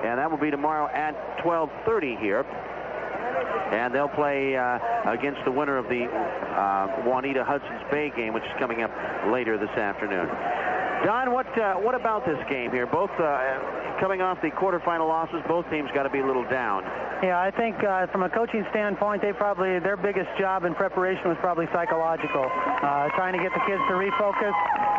and that will be tomorrow at 12:30 here. And they'll play against the winner of the Juanita Hudson's Bay game, which is coming up later this afternoon. Don, what about this game here? Both coming off the quarterfinal losses, both teams got to be a little down. Yeah, I think from a coaching standpoint, their biggest job in preparation was probably psychological, trying to get the kids to refocus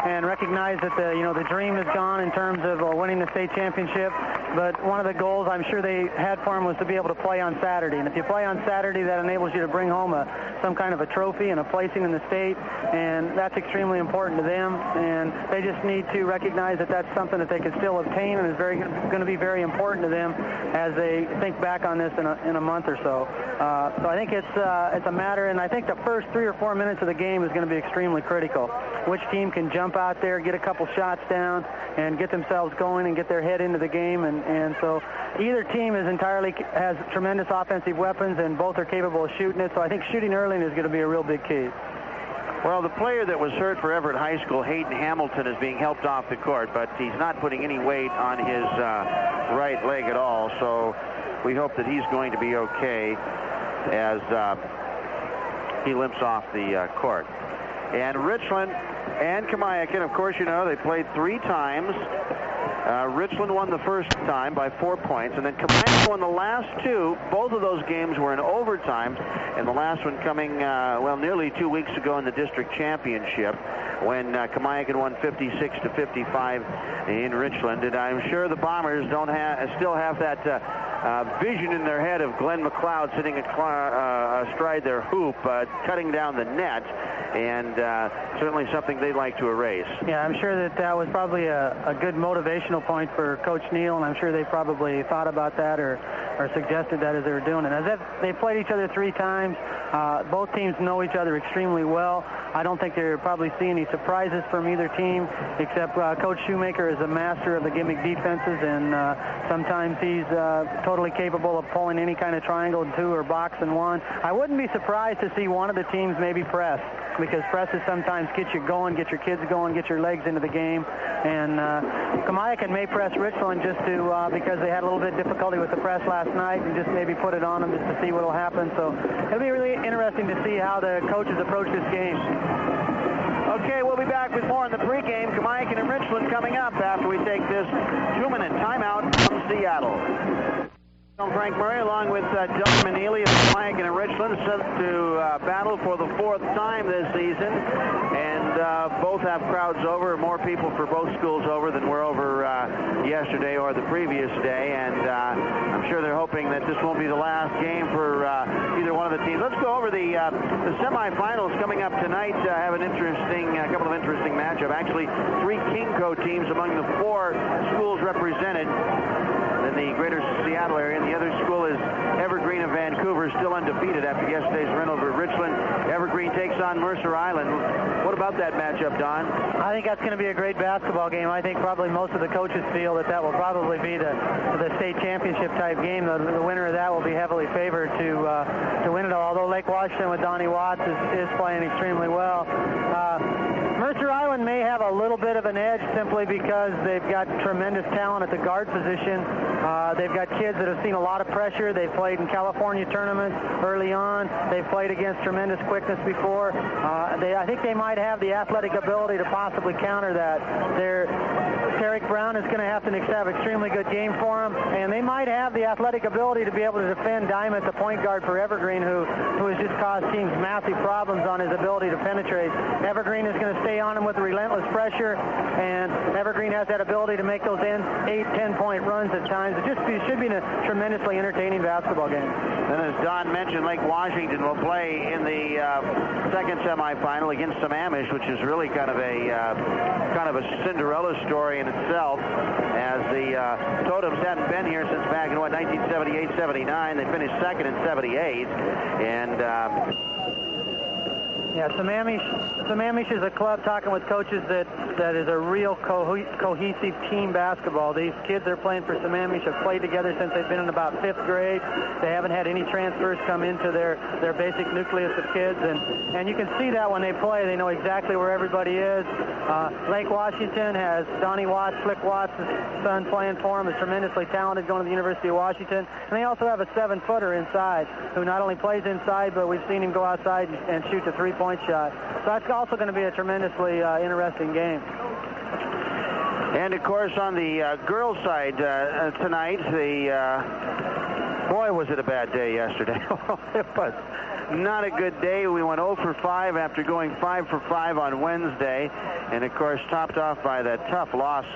and recognize that the dream is gone in terms of winning the state championship. But one of the goals I'm sure they had for them was to be able to play on Saturday. And if you play on Saturday, that enables you to bring home some kind of a trophy and a placing in the state, and that's extremely important to them. And they just need to recognize that that's something that they can still obtain, and is going to be very important to them as they think back on this in a month or so. So I think it's a matter, and I think the first 3 or 4 minutes of the game is going to be extremely critical. Which team can jump out there, get a couple shots down, and get themselves going and get their head into the game. And so either team has tremendous offensive weapons, and both are capable of shooting it. So I think shooting early is going to be a real big key. Well, the player that was hurt for Everett High School, Hayden Hamilton, is being helped off the court, but he's not putting any weight on his right leg at all. So we hope that he's going to be okay as he limps off the court. And Richland and Kamiakin, of course, they played 3 times. Richland won the first time by 4 points, and then Kamiakin won the last 2. Both of those games were in overtime, and the last one coming, nearly 2 weeks ago in the district championship, when Kamiakin won 56-55 in Richland. And I'm sure the Bombers still have that vision in their head of Glenn McLeod sitting astride their hoop, cutting down the net, and certainly something they'd like to erase. Yeah, I'm sure that was probably a good motivational point for Coach Neal, and I'm sure they probably thought about that or suggested that as they were doing it. As they played each other 3 times, both teams know each other extremely well. I don't think they're probably seeing any surprises from either team, except Coach Shoemaker is a master of the gimmick defenses, and sometimes he's totally capable of pulling any kind of triangle in 2 or box in 1. I wouldn't be surprised to see one of the teams maybe press, because presses sometimes get you going, get your kids going, get your legs into the game. And Kamiakin may press Richland just because they had a little bit of difficulty with the press last night, and just maybe put it on them just to see what will happen. So it'll be really interesting to see how the coaches approach this game. Okay, we'll be back with more in the pregame. Kamiakin and Richland coming up after we take this 2-minute timeout from Seattle. I'm Frank Murray, along with Doug Maneely of Kamiakin and Richland, set to battle for the 4th time this season. And both have crowds over, more people for both schools over than were over yesterday or the previous day. And I'm sure they're hoping that this won't be the last game for either one of the teams. Let's go over the semifinals coming up tonight. Have a couple of interesting matchups. Actually, 3 Kingco teams among the 4 schools represented in the greater Seattle area, and the other school is Evergreen of Vancouver, still undefeated after yesterday's win over Richland. Evergreen takes on Mercer Island. What about that matchup, Don? I think that's going to be a great basketball game. I think probably most of the coaches feel that will probably be the state championship type game. The winner of that will be heavily favored to win it all, although Lake Washington with Donnie Watts is playing extremely well. Mercer Island may have a little bit of an edge simply because they've got tremendous talent at the guard position. They've got kids that have seen a lot of pressure. They've played in California tournaments early on. They've played against tremendous quickness before. I think they might have the athletic ability to possibly counter that. Tarek Brown is going to have an extremely good game for them, and they might have the athletic ability to be able to defend Diamond, the point guard for Evergreen, who has just caused teams massive problems on his ability to penetrate. Evergreen is going to stay on him with relentless pressure, and Evergreen has that ability to make those 8-10-point runs at times. It should be a tremendously entertaining basketball game. And as Don mentioned, Lake Washington will play in the second semifinal against some Amish, which is really kind of a Cinderella story in itself, as the Totems hadn't been here since back in 1978-79. They finished second in 78, and Yeah, Sammamish is a club, talking with coaches, that is a real cohesive team basketball. These kids that are playing for Sammamish have played together since they've been in about 5th grade. They haven't had any transfers come into their basic nucleus of kids, and you can see that when they play. They know exactly where everybody is. Lake Washington has Donnie Watts, Flick Watts' son, playing for him, is tremendously talented, going to the University of Washington. And they also have a 7-footer inside who not only plays inside, but we've seen him go outside and shoot a 3-point shot. So that's also going to be a tremendously interesting game. And, of course, on the girls' side tonight, boy, was it a bad day yesterday. It was not a good day. We went 0 for 5 after going 5 for 5 on Wednesday. And, of course, topped off by that tough loss,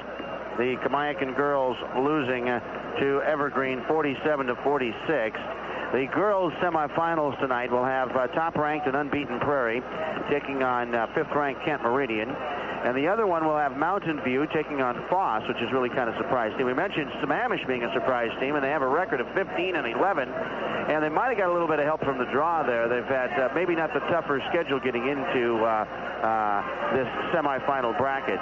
the Kamiakin girls losing to Evergreen 47-46. The girls' semifinals tonight will have top-ranked and unbeaten Prairie taking on 5th-ranked Kent Meridian. And the other one will have Mountain View taking on Foss, which is really kind of a surprise team. We mentioned Sammamish being a surprise team, and they have a record of 15-11. And they might have got a little bit of help from the draw there. They've had maybe not the tougher schedule getting into this semifinal bracket.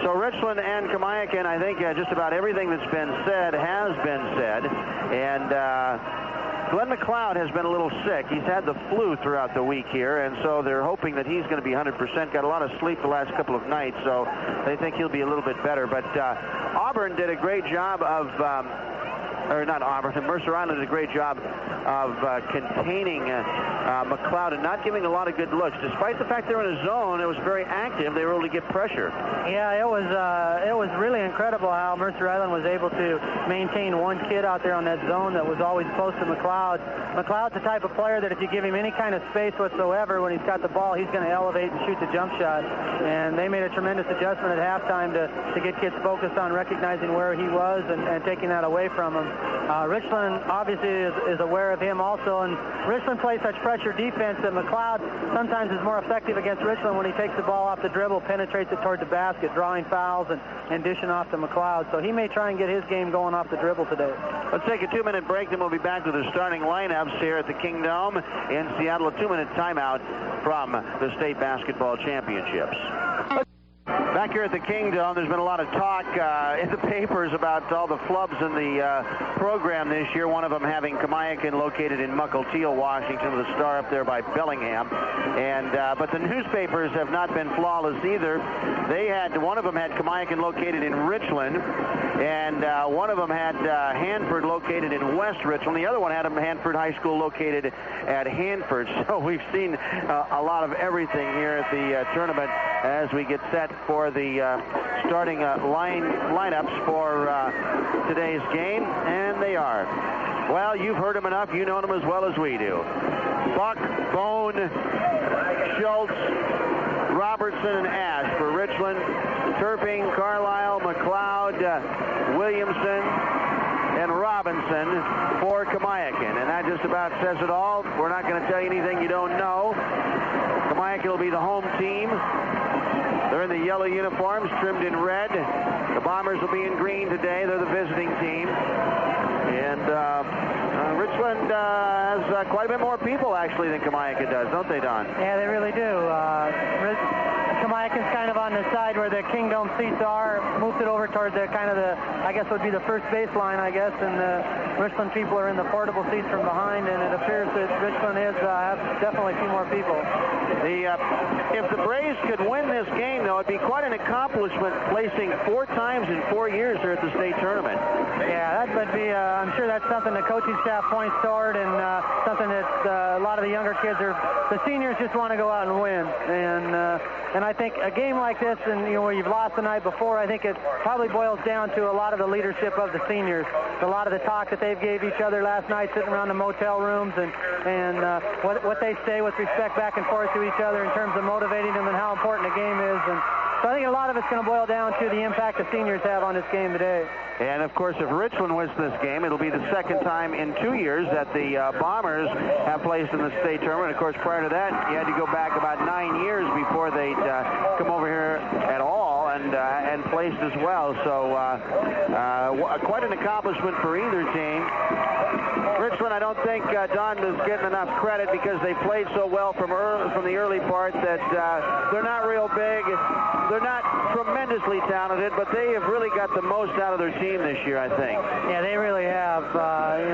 So Richland and Kamiakin, I think just about everything that's been said has been said. And Glenn McLeod has been a little sick. He's had the flu throughout the week here, and so they're hoping that he's going to be 100%. Got a lot of sleep the last couple of nights, so they think he'll be a little bit better. But Auburn did a great job of... or not Auburn, Mercer Island did a great job of containing McLeod and not giving a lot of good looks. Despite the fact they were in a zone, it was very active. They were able to get pressure. Yeah, it was really incredible how Mercer Island was able to maintain one kid out there on that zone that was always close to McLeod. McLeod's the type of player that if you give him any kind of space whatsoever, when he's got the ball, he's going to elevate and shoot the jump shot. And they made a tremendous adjustment at halftime to get kids focused on recognizing where he was and taking that away from him. Richland obviously is aware of him also, and Richland plays such pressure defense that McLeod sometimes is more effective against Richland when he takes the ball off the dribble, penetrates it toward the basket, drawing fouls and dishing off to McLeod. So he may try and get his game going off the dribble today. Let's take a 2-minute break, then we'll be back with the starting lineups here at the Kingdome in Seattle. A 2-minute timeout from the state basketball championships. Back here at the Kingdome, there's been a lot of talk in the papers about all the flubs in the program this year, one of them having Kamiakin located in Mukilteo, Washington, with a star up there by Bellingham. And but the newspapers have not been flawless either. One of them had Kamiakin located in Richland, and one of them had Hanford located in West Richland. The other one had Hanford High School located at Hanford. So we've seen a lot of everything here at the tournament as we get set for the starting lineups for today's game, and they are. Well, you've heard them enough. You know them as well as we do. Buck, Bone, Schultz, Robertson, and Ash for Richland. Turping, Carlisle, McLeod, Williamson, and Robinson for Kamiakin. And that just about says it all. We're not going to tell you anything you don't know. Kamiakin will be the home team. They're in the yellow uniforms, trimmed in red. The Bombers will be in green today. They're the visiting team. And Richland has quite a bit more people, actually, than Kamiakin does, don't they, Don? Yeah, they really do. Kamiakin's kind of on the side where the Kingdome seats are, moved it over toward I guess would be the first baseline, I guess, and the Richland people are in the portable seats from behind, and it appears that Richland has definitely a few more people. If the Braves could win this game, though, it'd be quite an accomplishment, placing 4 times in 4 years here at the state tournament. Yeah, that would be, I'm sure that's something the coaching staff points toward, and something that a lot of the younger kids the seniors just want to go out and win. And I think a game like this, and where you've lost the night before, I think it probably boils down to a lot of the leadership of the seniors. A lot of the talk that they gave each other last night sitting around the motel rooms, and what they say with respect back and forth to each other in terms of motivating them and how important the game is. And so I think a lot of it's going to boil down to the impact the seniors have on this game today. And, of course, if Richland wins this game, it'll be the second time in 2 years that the Bombers have placed in the state tournament. Of course, prior to that, you had to go back about 9 years before they'd come over here at all and placed as well. So quite an accomplishment for either team. Richland, I don't don't think Don is getting enough credit because they played so well from the early part that they're not real big. They're not tremendously talented, but they have really got the most out of their team this year, I think. Yeah, they really have.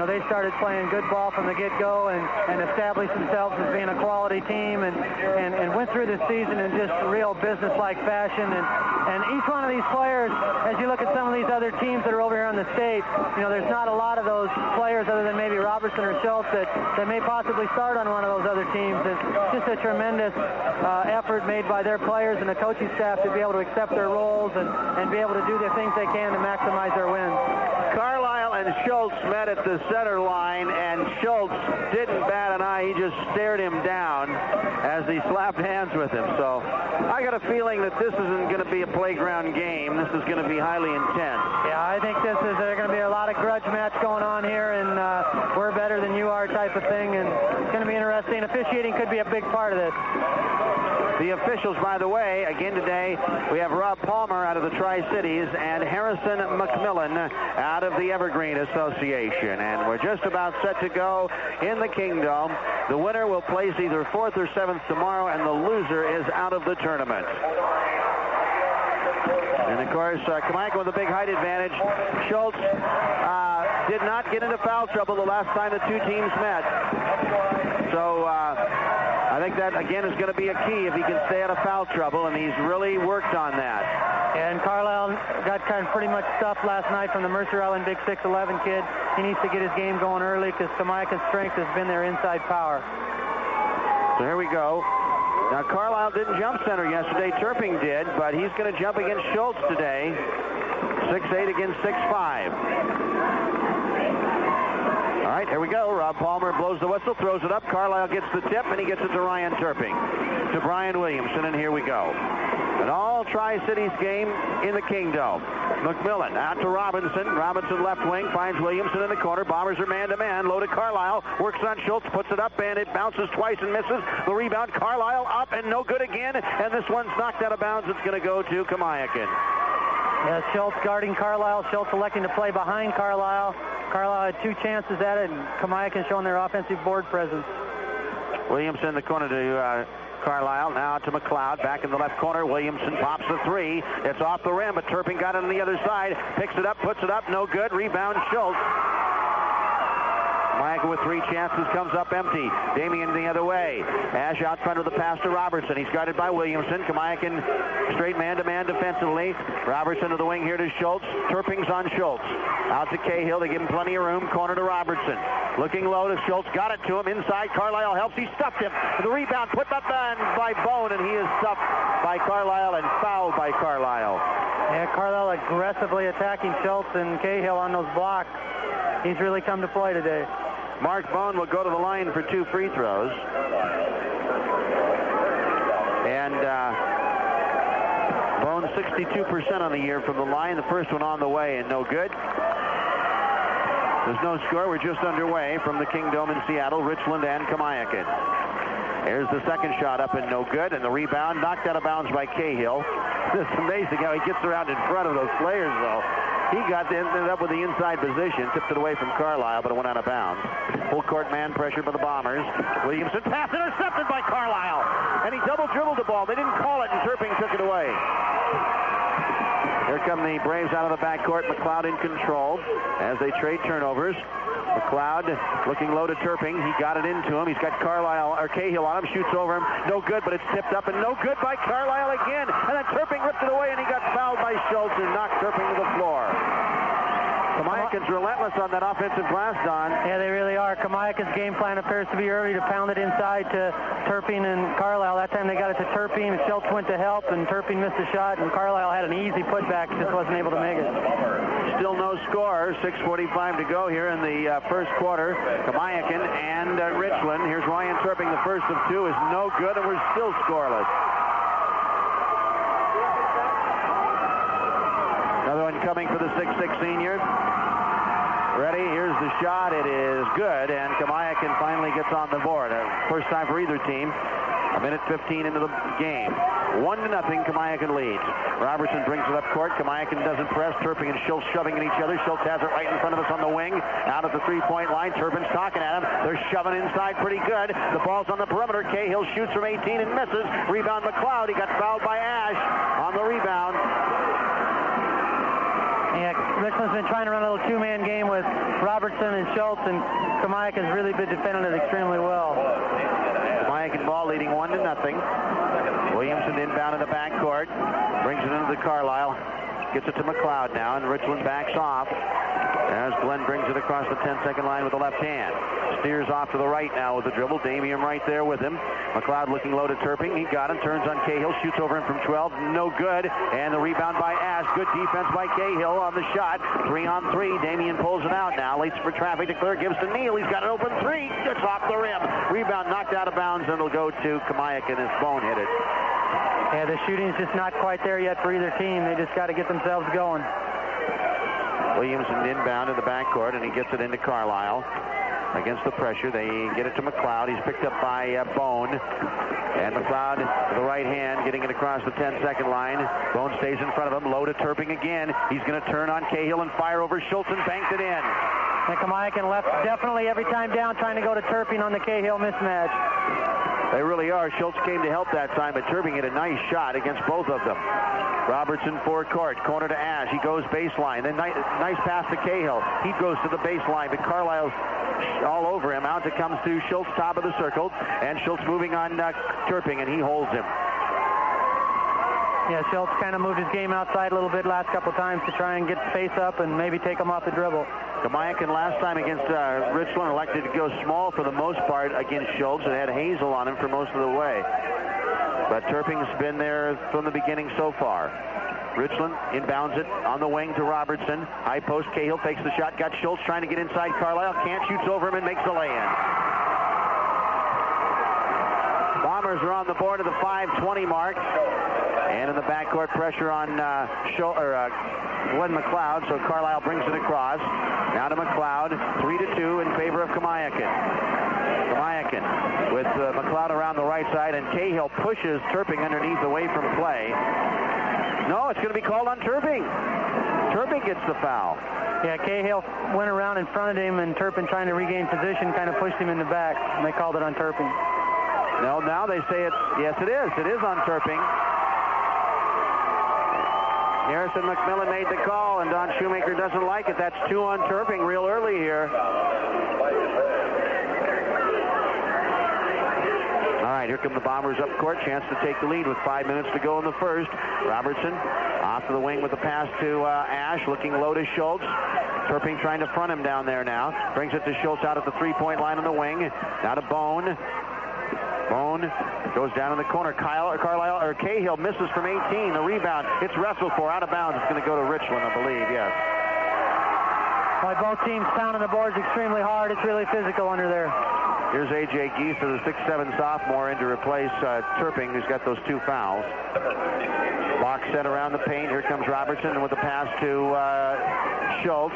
They started playing good ball from the get-go and established themselves as being a quality team and went through the season in just real business-like fashion. And each one of these players, as you look at some of these other teams that are over here on the state, there's not a lot of those players other than maybe Robertson or Schultz that may possibly start on one of those other teams. It's just a tremendous effort made by their players and the coaching staff to be able to accept their roles and be able to do the things they can to maximize their wins. Carlisle and Schultz met at the center line, and Schultz didn't bat an eye. He just stared him down as he slapped hands with him. So I got a feeling that this isn't going to be a playground game. This is going to be highly intense. Yeah, I think there's going to be a lot of grudge match going on here, and we're better than you are type of thing, and it's going to be interesting. Officiating could be a big part of this. The officials, by the way, again today, we have Rob Palmer out of the Tri-Cities and Harrison McMillan out of the Evergreen Association. And we're just about set to go in the Kingdome. The winner will place either 4th or 7th tomorrow, and the loser is out of the tournament. And, of course, Kamiakin with a big height advantage. Schultz did not get into foul trouble the last time the two teams met. So I think that, again, is going to be a key if he can stay out of foul trouble, and he's really worked on that. And Carlisle got kind of pretty much stuffed last night from the Mercer Island Big 6'11" kid. He needs to get his game going early because Kamiakin's strength has been their inside power. So here we go. Now, Carlisle didn't jump center yesterday. Turping did, but he's going to jump against Schultz today. 6'8" against 6'5". All right, here we go. Rob Palmer blows the whistle, throws it up. Carlisle gets the tip, and he gets it to Ryan Turping. To Brian Williamson, and here we go. An all Tri-Cities game in the Kingdome. McMillan out to Robinson. Robinson left wing, finds Williamson in the corner. Bombers are man-to-man. Low to Carlisle. Works on Schultz, puts it up, and it bounces twice and misses. The rebound, Carlisle up and no good again. And this one's knocked out of bounds. It's going to go to Kamiakin. Yeah, Schultz guarding Carlisle. Schultz electing to play behind Carlisle. Carlisle had two chances at it, and Kamiakin showing their offensive board presence. Williamson in the corner to Carlisle. Now to McLeod. Back in the left corner. Williamson pops the three. It's off the rim, but Turping got it on the other side. Picks it up, puts it up. No good. Rebound, Schultz. Kamiakin with three chances comes up empty. Damian the other way. Ash out front of the pass to Robertson. He's guarded by Williamson. Kamiakin straight man-to-man defensively. Robertson to the wing here to Schultz. Turping's on Schultz. Out to Cahill. They give him plenty of room. Corner to Robertson. Looking low to Schultz. Got it to him. Inside. Carlisle helps. He stuffed him. The rebound put up by Bone, and he is stuffed by Carlisle and fouled by Carlisle. Yeah, Carlisle aggressively attacking Schultz and Cahill on those blocks. He's really come to play today. Mark Bone will go to the line for 2 free throws. And Bone 62% on the year from the line. The first one on the way and no good. There's no score. We're just underway from the Kingdome in Seattle, Richland and Kamiakin. Here's the second shot up and no good. And the rebound knocked out of bounds by Cahill. It's amazing how he gets around in front of those players, though. He ended up with the inside position, tipped it away from Carlisle, but it went out of bounds. Full court man pressure by the Bombers. Williamson pass intercepted by Carlisle, and he double dribbled the ball. They didn't call it, and Turping took it away. Here come the Braves out of the backcourt. McLeod in control as they trade turnovers. McLeod looking low to Turping. He got it into him. He's got Cahill on him. Shoots over him. No good, but it's tipped up and no good by Carlisle again. And then Turping ripped it away, and he got fouled by Schultz, who knocked Turping to the floor. Kamiakin's relentless on that offensive glass, Don. Yeah, they really are. Kamiakin's game plan appears to be early to pound it inside to Turping and Carlisle. That time they got it to Turping. Schultz went to help, and Turping missed a shot, and Carlisle had an easy putback. Just wasn't able to make it. Still no score. 6:45 to go here in the first quarter. Kamiakin and Richland. Here's Ryan Turping. The first of two is no good, and we're still scoreless. Another one coming for the 6'6" senior. Ready, here's the shot. It is good, and Kamiakin finally gets on the board. First time for either team. A minute 15 into the game. 1-0, Kamiakin leads. Robertson brings it up court. Kamiakin doesn't press. Turpin and Schultz shoving at each other. Schultz has it right in front of us on the wing. Out at the three-point line. Turpin's talking at him. They're shoving inside pretty good. The ball's on the perimeter. Cahill shoots from 18 and misses. Rebound McLeod. He got fouled by Ash on the rebound. Yeah, Richland's been trying to run a little two-man game with Robertson and Schultz, and Kamiakin's really been defending it extremely well. Kamiakin ball leading 1-0. Williamson inbound in the backcourt. Brings it into the Carlisle. Gets it to McLeod now, and Richland backs off. As Glenn brings it across the 10-second line with the left hand. Steers off to the right now with the dribble. Damian right there with him. McLeod looking low to Turpin. He got him. Turns on Cahill. Shoots over him from 12. No good. And the rebound by Ash. Good defense by Cahill on the shot. 3-on-3. Damian pulls it out now. Waits for traffic to clear. Gives to Neal. He's got an open three. Gets off the rim. Rebound knocked out of bounds, and it'll go to Kamiakin as Bone hit it. Yeah, the shooting's just not quite there yet for either team. They just got to get themselves going. Williamson inbound in the backcourt, and he gets it into Carlisle. Against the pressure, they get it to McLeod. He's picked up by Bone. And McLeod with the right hand, getting it across the 10-second line. Bone stays in front of him. Low to Turpin again. He's going to turn on Cahill and fire over Schultz and banked it in. And Kamiakin left definitely every time down, trying to go to Turpin on the Cahill mismatch. They really are. Schultz came to help that time, but Turpin hit a nice shot against both of them. Robertson forecourt, corner to Ash. He goes baseline. Then nice pass to Cahill. He goes to the baseline, but Carlisle's all over him. Out it comes to Schultz, top of the circle, and Schultz moving on Turpin, and he holds him. Yeah, Schultz kind of moved his game outside a little bit last couple times to try and get space up and maybe take him off the dribble. Kamiakin last time against Richland elected to go small for the most part against Schultz. It had Hazel on him for most of the way. But Turpin's been there from the beginning so far. Richland inbounds it on the wing to Robertson. High post, Cahill takes the shot. Got Schultz trying to get inside Carlisle. Can't, shoots over him and makes the lay-in. Bombers are on the board at the 5:20 mark. And in the backcourt, pressure on Glenn McLeod, so Carlisle brings it across. Now to McLeod, 3-2 in favor of Kamiakin. Kamiakin with McLeod around the right side, and Cahill pushes Turpin underneath away from play. No, it's going to be called on Turpin. Turpin gets the foul. Yeah, Cahill went around in front of him, and Turpin, trying to regain position, kind of pushed him in the back, and they called it on Turpin. No, now they say it's, yes, it is. It is on Turpin. Harrison McMillan made the call, and Don Shoemaker doesn't like it. That's 2 on Turpin real early here. All right, here come the Bombers up court. Chance to take the lead with 5 minutes to go in the first. Robertson off to the wing with the pass to Ash, looking low to Schultz. Turpin trying to front him down there now. Brings it to Schultz out at the three-point line on the wing. Now to Bone. Bone goes down in the corner. Cahill misses from 18. The rebound. It's wrestled for. Out of bounds. It's going to go to Richland, I believe. Yes. Well, both teams pounding the boards extremely hard. It's really physical under there. Here's A.J. Geese, the 6'7" sophomore, in to replace Turpin, who's got those 2 fouls. Box set around the paint. Here comes Robertson with the pass to Schultz.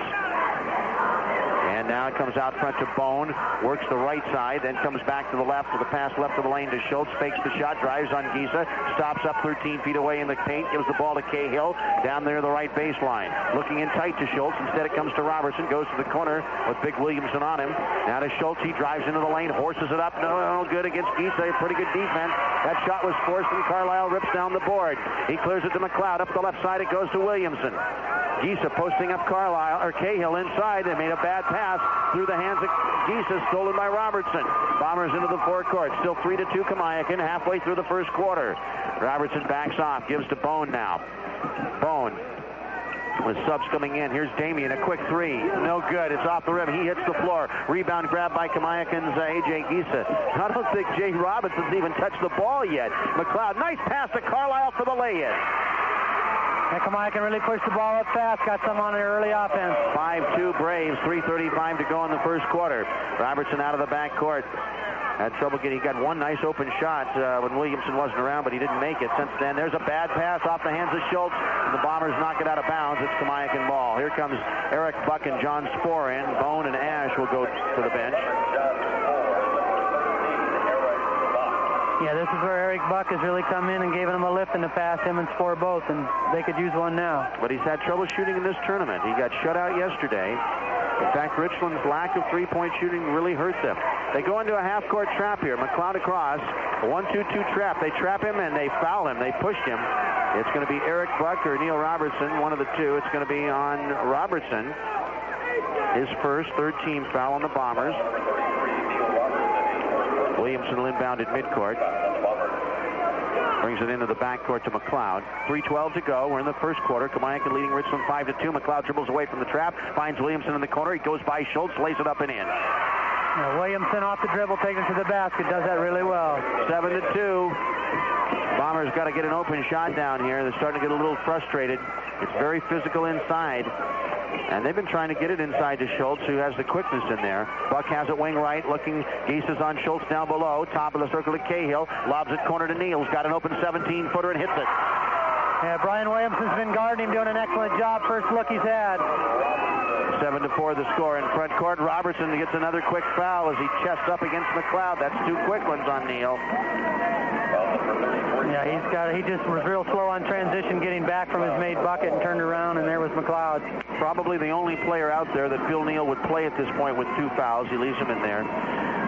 And now it comes out front to Bone, works the right side, then comes back to the left with a pass left of the lane to Schultz, fakes the shot, drives on Giesa, stops up 13 feet away in the paint, gives the ball to Cahill, down there the right baseline. Looking in tight to Schultz, instead it comes to Robertson, goes to the corner with Big Williamson on him. Now to Schultz, he drives into the lane, horses it up, no good against Giesa, pretty good defense. That shot was forced and Carlisle rips down the board. He clears it to McLeod, up the left side it goes to Williamson. Giesa posting up Cahill inside. They made a bad pass through the hands of Giesa, stolen by Robertson. Bombers into the forecourt. Still 3-2 Kamiakin, halfway through the first quarter. Robertson backs off, gives to Bone now. Bone with subs coming in. Here's Damian, a quick three. No good. It's off the rim. He hits the floor. Rebound grabbed by Kamiakin's A.J. Giesa. I don't think Jay Robinson's even touched the ball yet. McLeod, nice pass to Carlisle for the lay-in. And Kamiakin really pushed the ball up fast, got some on their early offense. 5-2 Braves, 3:35 to go in the first quarter. Robertson out of the backcourt. Had trouble getting, he got one nice open shot when Williamson wasn't around, but he didn't make it. Since then, there's a bad pass off the hands of Schultz, and the Bombers knock it out of bounds. It's Kamiakin ball. Here comes Eric Buck and John Spohr in. Bone and Ash will go to the bench. Yeah, this is where Eric Buck has really come in and given him a lift in the past, him and Spoor both, and they could use one now. But he's had trouble shooting in this tournament. He got shut out yesterday. In fact, Richland's lack of three-point shooting really hurt them. They go into a half-court trap here. McLeod across, a 1-2-2 trap. They trap him and they foul him. They pushed him. It's going to be Eric Buck or Neil Robertson, one of the two. It's going to be on Robertson. His first, third-team foul on the Bombers. Williamson will inbound at midcourt. Brings it into the backcourt to McLeod. 3:12 to go. We're in the first quarter. Kamiakin leading Richland 5-2. McLeod dribbles away from the trap. Finds Williamson in the corner. He goes by Schultz, lays it up and in. Now, Williamson off the dribble, taking it to the basket. Does that really well. 7-2. Bombers got to get an open shot down here. They're starting to get a little frustrated. It's very physical inside. And they've been trying to get it inside to Schultz, who has the quickness in there. Buck has it wing right, looking. Geese is on Schultz down below. Top of the circle to Cahill. Lobs it corner to Neal's. Got an open 17-footer and hits it. Yeah, Brian Williamson's been guarding him, doing an excellent job. First look he's had. 7-4 the score in front court. Robertson gets another quick foul as he chests up against McLeod. That's two quick ones on Neal. Yeah, he just was real slow on transition, getting back from his made bucket and turned around, and there was McLeod. Probably the only player out there that Bill Neal would play at this point with two fouls. He leaves him in there.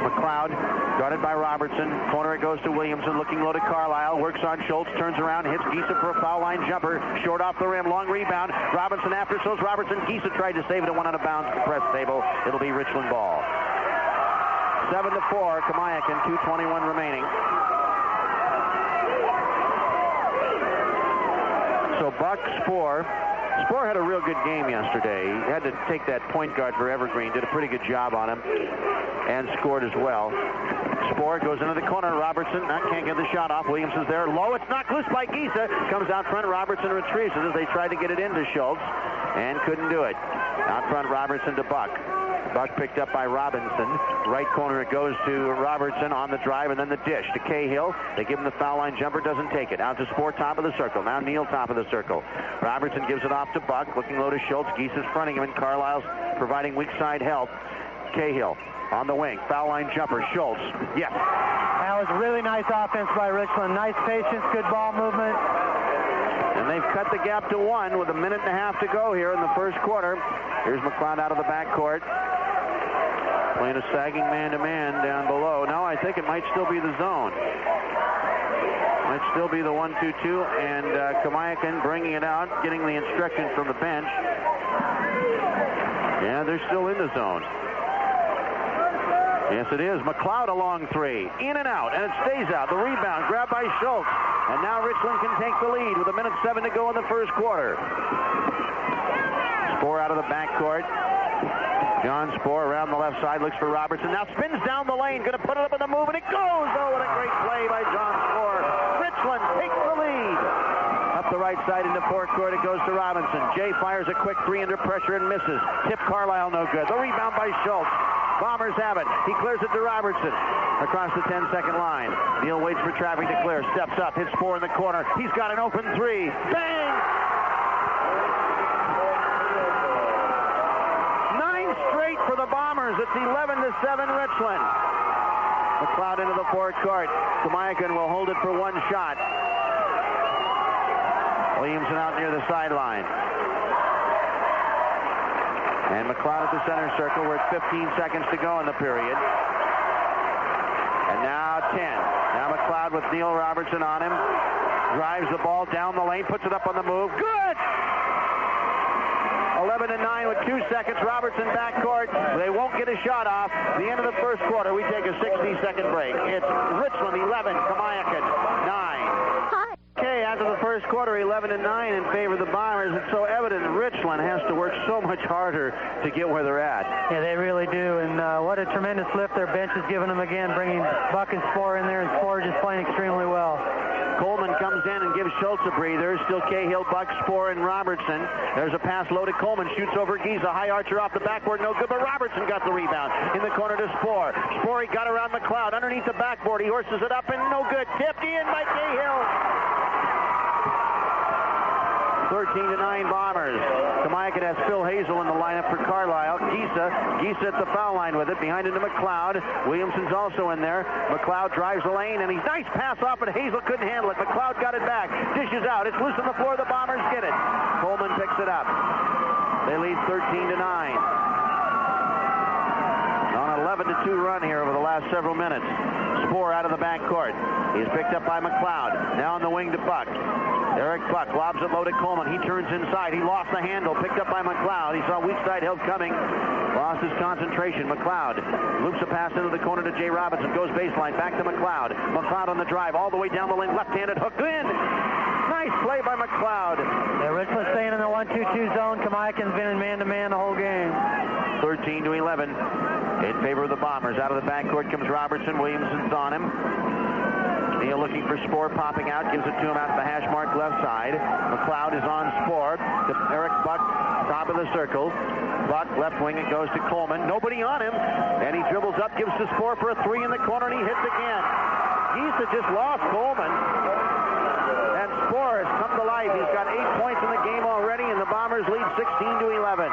McLeod, guarded by Robertson. Corner it goes to Williamson, looking low to Carlisle. Works on Schultz, turns around, hits Giesa for a foul line jumper. Short off the rim, long rebound. Robinson after, so's Robertson. Giesa tried to save it and went out of bounds to the press table. It'll be Richland ball. 7-4, Kamiakin, 2:21 remaining. So Buck, Spoor had a real good game yesterday. He had to take that point guard for Evergreen, did a pretty good job on him, and scored as well. Spoor goes into the corner. Robertson can't get the shot off. Williamson's there low. It's knocked loose by Giesa. Comes out front. Robertson retrieves it as they tried to get it into Schultz and couldn't do it. Out front, Robertson to Buck. Buck picked up by Robinson. Right corner it goes to Robertson on the drive and then the dish to Cahill. They give him the foul line jumper, doesn't take it. Out to Spoor, top of the circle. Now Neal, top of the circle. Robertson gives it off to Buck, looking low to Schultz. Giesa's fronting him and Carlisle's providing weak side help. Cahill on the wing. Foul line jumper. Schultz. Yes. That was really nice offense by Richland. Nice patience, good ball movement. And they've cut the gap to one with a minute and a half to go here in the first quarter. Here's McLeod out of the backcourt. Playing a sagging man-to-man down below. No, I think it might still be the zone. Might still be the 1-2-2. And Kamiakin bringing it out, getting the instruction from the bench. Yeah, they're still in the zone. Yes, it is. McLeod a long three. In and out, and it stays out. The rebound grabbed by Schultz. And now Richland can take the lead with 1:07 to go in the first quarter. Spoor out of the backcourt. John Spoor around the left side, looks for Robertson. Now spins down the lane, going to put it up on the move, and it goes! Oh, what a great play by John Spoor. Richland takes the lead. Up the right side into forecourt, it goes to Robinson. Jay fires a quick three under pressure and misses. Tip Carlisle, no good. The rebound by Schultz. Bombers have it. He clears it to Robertson across the 10-second line. Neal waits for traffic to clear. Steps up, hits Spoor in the corner. He's got an open three. Bang! 9 straight for the Bombers. It's 11-7 Richland. McLeod into the forecourt. Kamiakin will hold it for one shot. Williamson out near the sideline. And McLeod at the center circle. We're at 15 seconds to go in the period. And now 10. Now McLeod with Neal Robertson on him. Drives the ball down the lane, puts it up on the move. Good! 11-9 with 2 seconds. Robertson backcourt. They won't get a shot off. The end of the first quarter, we take a 60-second break. It's Richland 11, Kamiakin 9. Okay, after the first quarter, 11-9 in favor of the Bombers. It's so evident Richland has to work so much harder to get where they're at. Yeah, they really do. And what a tremendous lift their bench has given them again, bringing Buck and Spoor in there, and Spoor just playing extremely well. Coleman comes in and gives Schultz a breather. Still Cahill, Buck, Spoor, and Robertson. There's a pass low to Coleman. Shoots over Giesa. High archer off the backboard. No good, but Robertson got the rebound. In the corner to Spoor. Spoor, he got around McLeod. Underneath the backboard. He horses it up, and no good. Tipped in by Cahill. 13-9 Bombers. Kamiakin has Phil Hazel in the lineup for Carlisle. Gisa at the foul line with it. Behind into McLeod. Williamson's also in there. McLeod drives the lane, and he's nice pass off, but Hazel couldn't handle it. McLeod got it back. Dishes out. It's loose on the floor. The Bombers get it. Coleman picks it up. They lead 13-9. On an 11-2 run here over the last several minutes. Spoor out of the backcourt. He's picked up by McLeod. Now on the wing to Buck. Eric Buck lobs it low to Coleman. He turns inside. He lost the handle. Picked up by McLeod. He saw weak side help coming. Lost his concentration. McLeod loops a pass into the corner to Jay Robinson. Goes baseline. Back to McLeod. McLeod on the drive. All the way down the lane. Left-handed hook in. Nice play by McLeod. Yeah, Richland staying in the 1-2-2 zone. Kamiakin's been in man-to-man the whole game. 13-11 in favor of the Bombers. Out of the backcourt comes Robertson. Williamson's on him. Neal looking for Spoor, popping out, gives it to him out to the hash mark left side. McLeod is on Spoor. Eric Buck, top of the circle. Buck, left wing, it goes to Coleman. Nobody on him. And he dribbles up, gives to Spoor for a three in the corner, and he hits again. Gisa just lost Coleman. And Spoor has come to life. He's got 8 points in the game already, and the Bombers lead 16-11.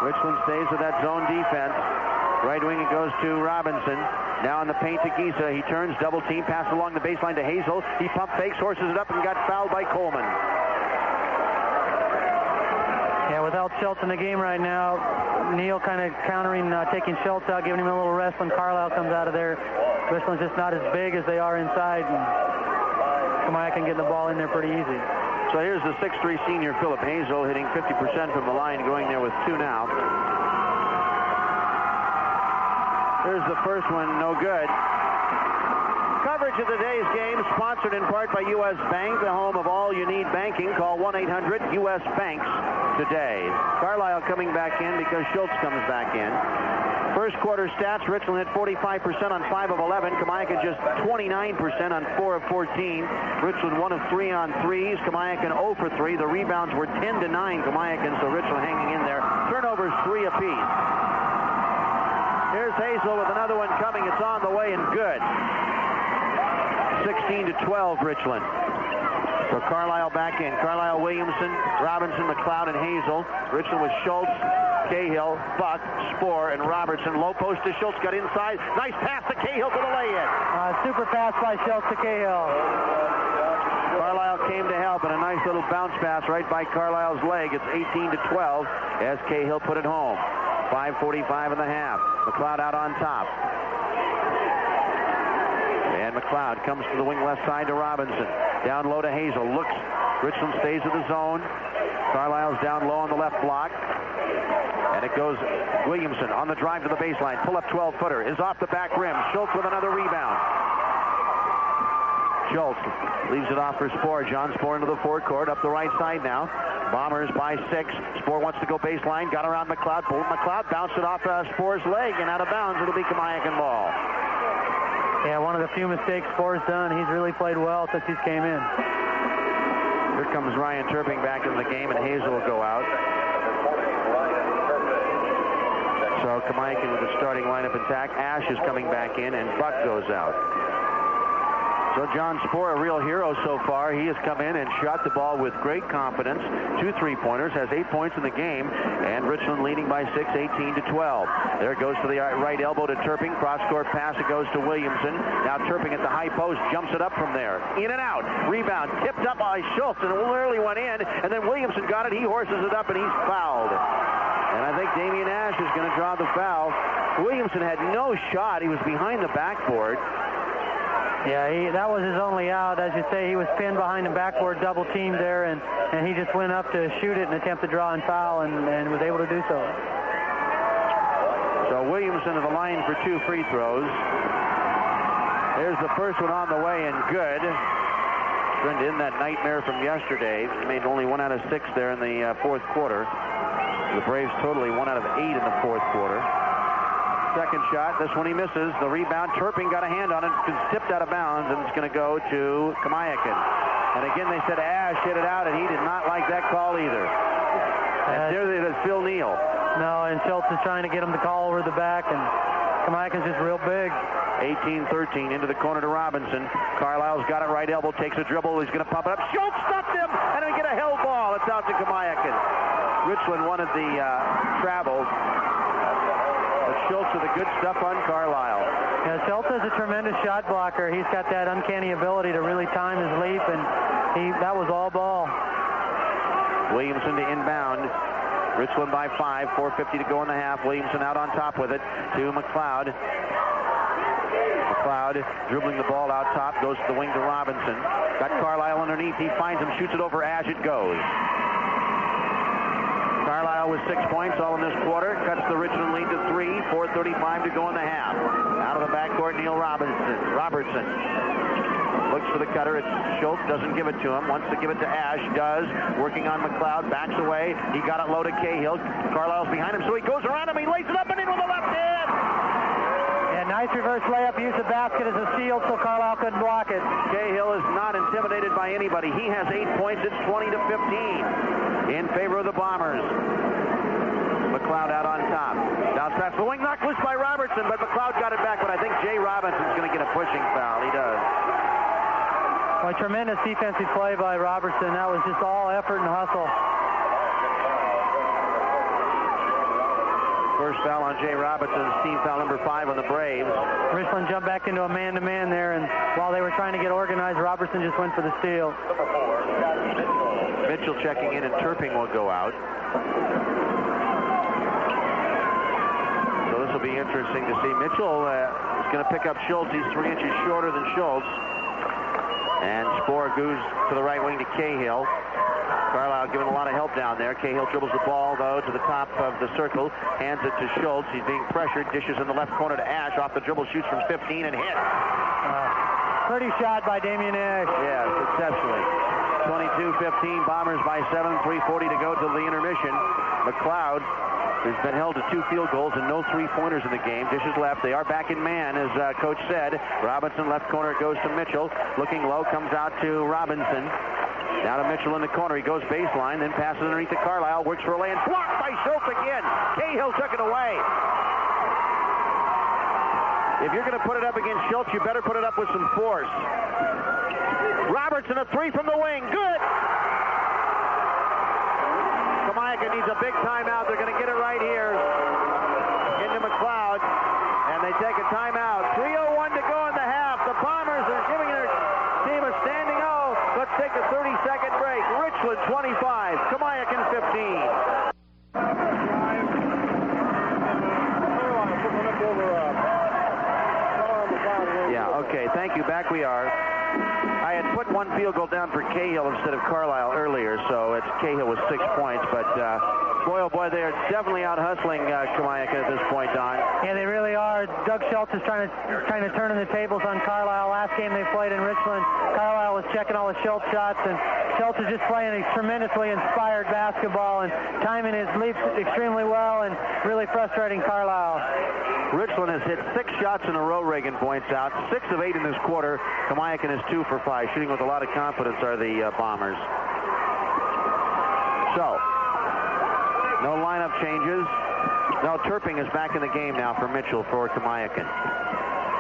Richland stays with that zone defense. Right wing, it goes to Robinson. Now in the paint to Gisa. He turns, double team, pass along the baseline to Hazel. He pump fakes, horses it up, and got fouled by Coleman. Yeah, without Schultz in the game right now, Neal kind of countering, taking Schultz out, giving him a little rest when Carlisle comes out of there. Richland's just not as big as they are inside. And Kamiakin getting the ball in there pretty easy. So here's the 6'3 senior Philip Hazel hitting 50% from the line, going there with two now. There's the first one, no good. Coverage of today's game sponsored in part by U.S. Bank, the home of all you need banking. Call 1-800-US-BANKS today. Carlisle coming back in because Schultz comes back in. First quarter stats, Richland at 45% on 5 of 11. Kamiakin just 29% on 4 of 14. Richland 1 of 3 on threes. Kamiakin 0 for 3. The rebounds were 10-9 Kamiakin, so Richland hanging in there. Turnovers 3 apiece. Here's Hazel with another one coming. It's on the way and good. 16-12 Richland. So Carlisle back in. Carlisle, Williamson, Robinson, McLeod, and Hazel. Richland with Schultz, Cahill, Buck, Spoor, and Robertson. Low post to Schultz, got inside. Nice pass to Cahill for the lay-in. Super pass by Schultz to Cahill. Carlisle came to help, and a nice little bounce pass right by Carlisle's leg. It's 18-12 as Cahill put it home. 5:45 in the half. McLeod out on top. And McLeod comes to the wing left side to Robinson. Down low to Hazel. Looks. Richland stays in the zone. Carlisle's down low on the left block. And it goes Williamson on the drive to the baseline. Pull up 12-footer. Is off the back rim. Schultz with another rebound. Schultz leaves it off for Spoor. John Spoor into the forecourt. Up the right side now. Bombers by 6. Spoor wants to go baseline. Got around McLeod. McLeod bounced it off Spoor's leg and out of bounds. It'll be Kamiakin ball. Yeah, one of the few mistakes Spoor's done. He's really played well since he's came in. Here comes Ryan Turping back in the game, and Hazel will go out. So Kamiakin with the starting lineup intact. Ash is coming back in, and Buck goes out. So John Spoor, a real hero so far. He has come in and shot the ball with great confidence. 2 3-pointers, has 8 points in the game, and Richland leading by 6, 18-12. There it goes to the right elbow to Turping. Cross-court pass, it goes to Williamson. Now Turping at the high post, jumps it up from there. In and out. Rebound, tipped up by Schultz, and it literally went in, and then Williamson got it. He horses it up, and he's fouled. And I think Damian Ash is going to draw the foul. Williamson had no shot. He was behind the backboard. Yeah, that was his only out. As you say, he was pinned behind the backboard, double teamed there, and he just went up to shoot it and attempt to draw and foul, and was able to do so. So Williamson to the line for 2 free throws. There's the first one on the way and good. Turned in that nightmare from yesterday. He made only 1 out of 6 there in the fourth quarter. The Braves totally 1 out of 8 in the fourth quarter. Second shot, this one he misses. The rebound, Turping got a hand on it. It's tipped out of bounds, and it's going to go to Kamiakin. And again, they said Ash hit it out, and he did not like that call either. And there it is, Phil Neal. No, and Schultz is trying to get him to call over the back, and Kamiakin's just real big. 18-13 into the corner to Robinson. Carlisle's got it right elbow, takes a dribble. He's going to pump it up. Schultz stopped him, and they get a held ball. It's out to Kamiakin. Richland wanted the travel. But Schultz with the good stuff on Carlisle. Yeah, Schultz is a tremendous shot blocker. He's got that uncanny ability to really time his leap, and that was all ball. Williamson to inbound. Richland by 5, 4:50 to go in the half. Williamson out on top with it to McLeod. McLeod dribbling the ball out top, goes to the wing to Robinson. Got Carlisle underneath. He finds him, shoots it over Ash. It goes. Carlisle with 6 points all in this quarter. Cuts the Richland lead to 3, 4:35 to go in the half. Out of the backcourt, Neil Robertson. Looks for the cutter. It's Schultz. Doesn't give it to him. Wants to give it to Ash. Does. Working on McLeod. Backs away. He got it low to Cahill. Carlisle's behind him, so he goes around him. He lays it up and in with the left hand. Yeah, nice reverse layup. Used the basket as a shield so Carlisle couldn't block it. Cahill is not intimidated by anybody. He has 8 points. It's 20-15 in favor of the Bombers. McLeod out on top. Down pass the wing. Knocked loose by Robertson, but McLeod got it back. But I think Jay Robinson's going to get a pushing foul. He does. Well, a tremendous defensive play by Robertson. That was just all effort and hustle. First foul on Jay Robinson, team foul number 5 on the Braves. Richland jumped back into a man-to-man there, and while they were trying to get organized, Robertson just went for the steal. Mitchell checking in, and Turping will go out. So this will be interesting to see. Mitchell is going to pick up Schultz. He's 3 inches shorter than Schultz. And Spohr goes to the right wing to Cahill. Carlisle giving a lot of help down there. Cahill dribbles the ball, though, to the top of the circle. Hands it to Schultz. He's being pressured. Dishes in the left corner to Ash. Off the dribble, shoots from 15 and hits. Pretty shot by Damian Ash. Yeah, successfully. 22-15, Bombers by 7. 3:40 to go till the intermission. McLeod has been held to 2 field goals and no 3-pointers in the game. Dishes left. They are back in man, as Coach said. Robinson left corner, goes to Mitchell. Looking low, comes out to Robinson. Now to Mitchell in the corner. He goes baseline, then passes underneath to Carlisle. Works for a lay-in. Blocked by Schultz again. Cahill took it away. If you're going to put it up against Schultz, you better put it up with some force. Robertson, a 3 from the wing. Good. Kamiakin needs a big timeout. They're going to get it right here into McLeod, and they take a timeout. 3:01 to go in the half. The Bombers are giving their team a standing O. Let's take a 30-second break. Richland 25, Kamiakin 15. Yeah, okay, thank you. Back we are. I had put 1 field goal down for Cahill instead of Carlisle earlier, so it's Cahill with 6 points. But boy, oh boy, they are definitely out hustling Kamiakin at this point, Don. Yeah, they really are. Doug Schultz is trying to turn in the tables on Carlisle. Last game they played in Richland, Carlisle was checking all the Schultz shots, and Schultz is just playing a tremendously inspired basketball and timing his leaps extremely well and really frustrating Carlisle. Richland has hit 6 shots in a row, Reagan points out. 6 of 8 in this quarter. Kamiakin is 2 for 5. Shooting with a lot of confidence are the Bombers. So, no lineup changes. No, Turping is back in the game now for Mitchell for Kamiakin.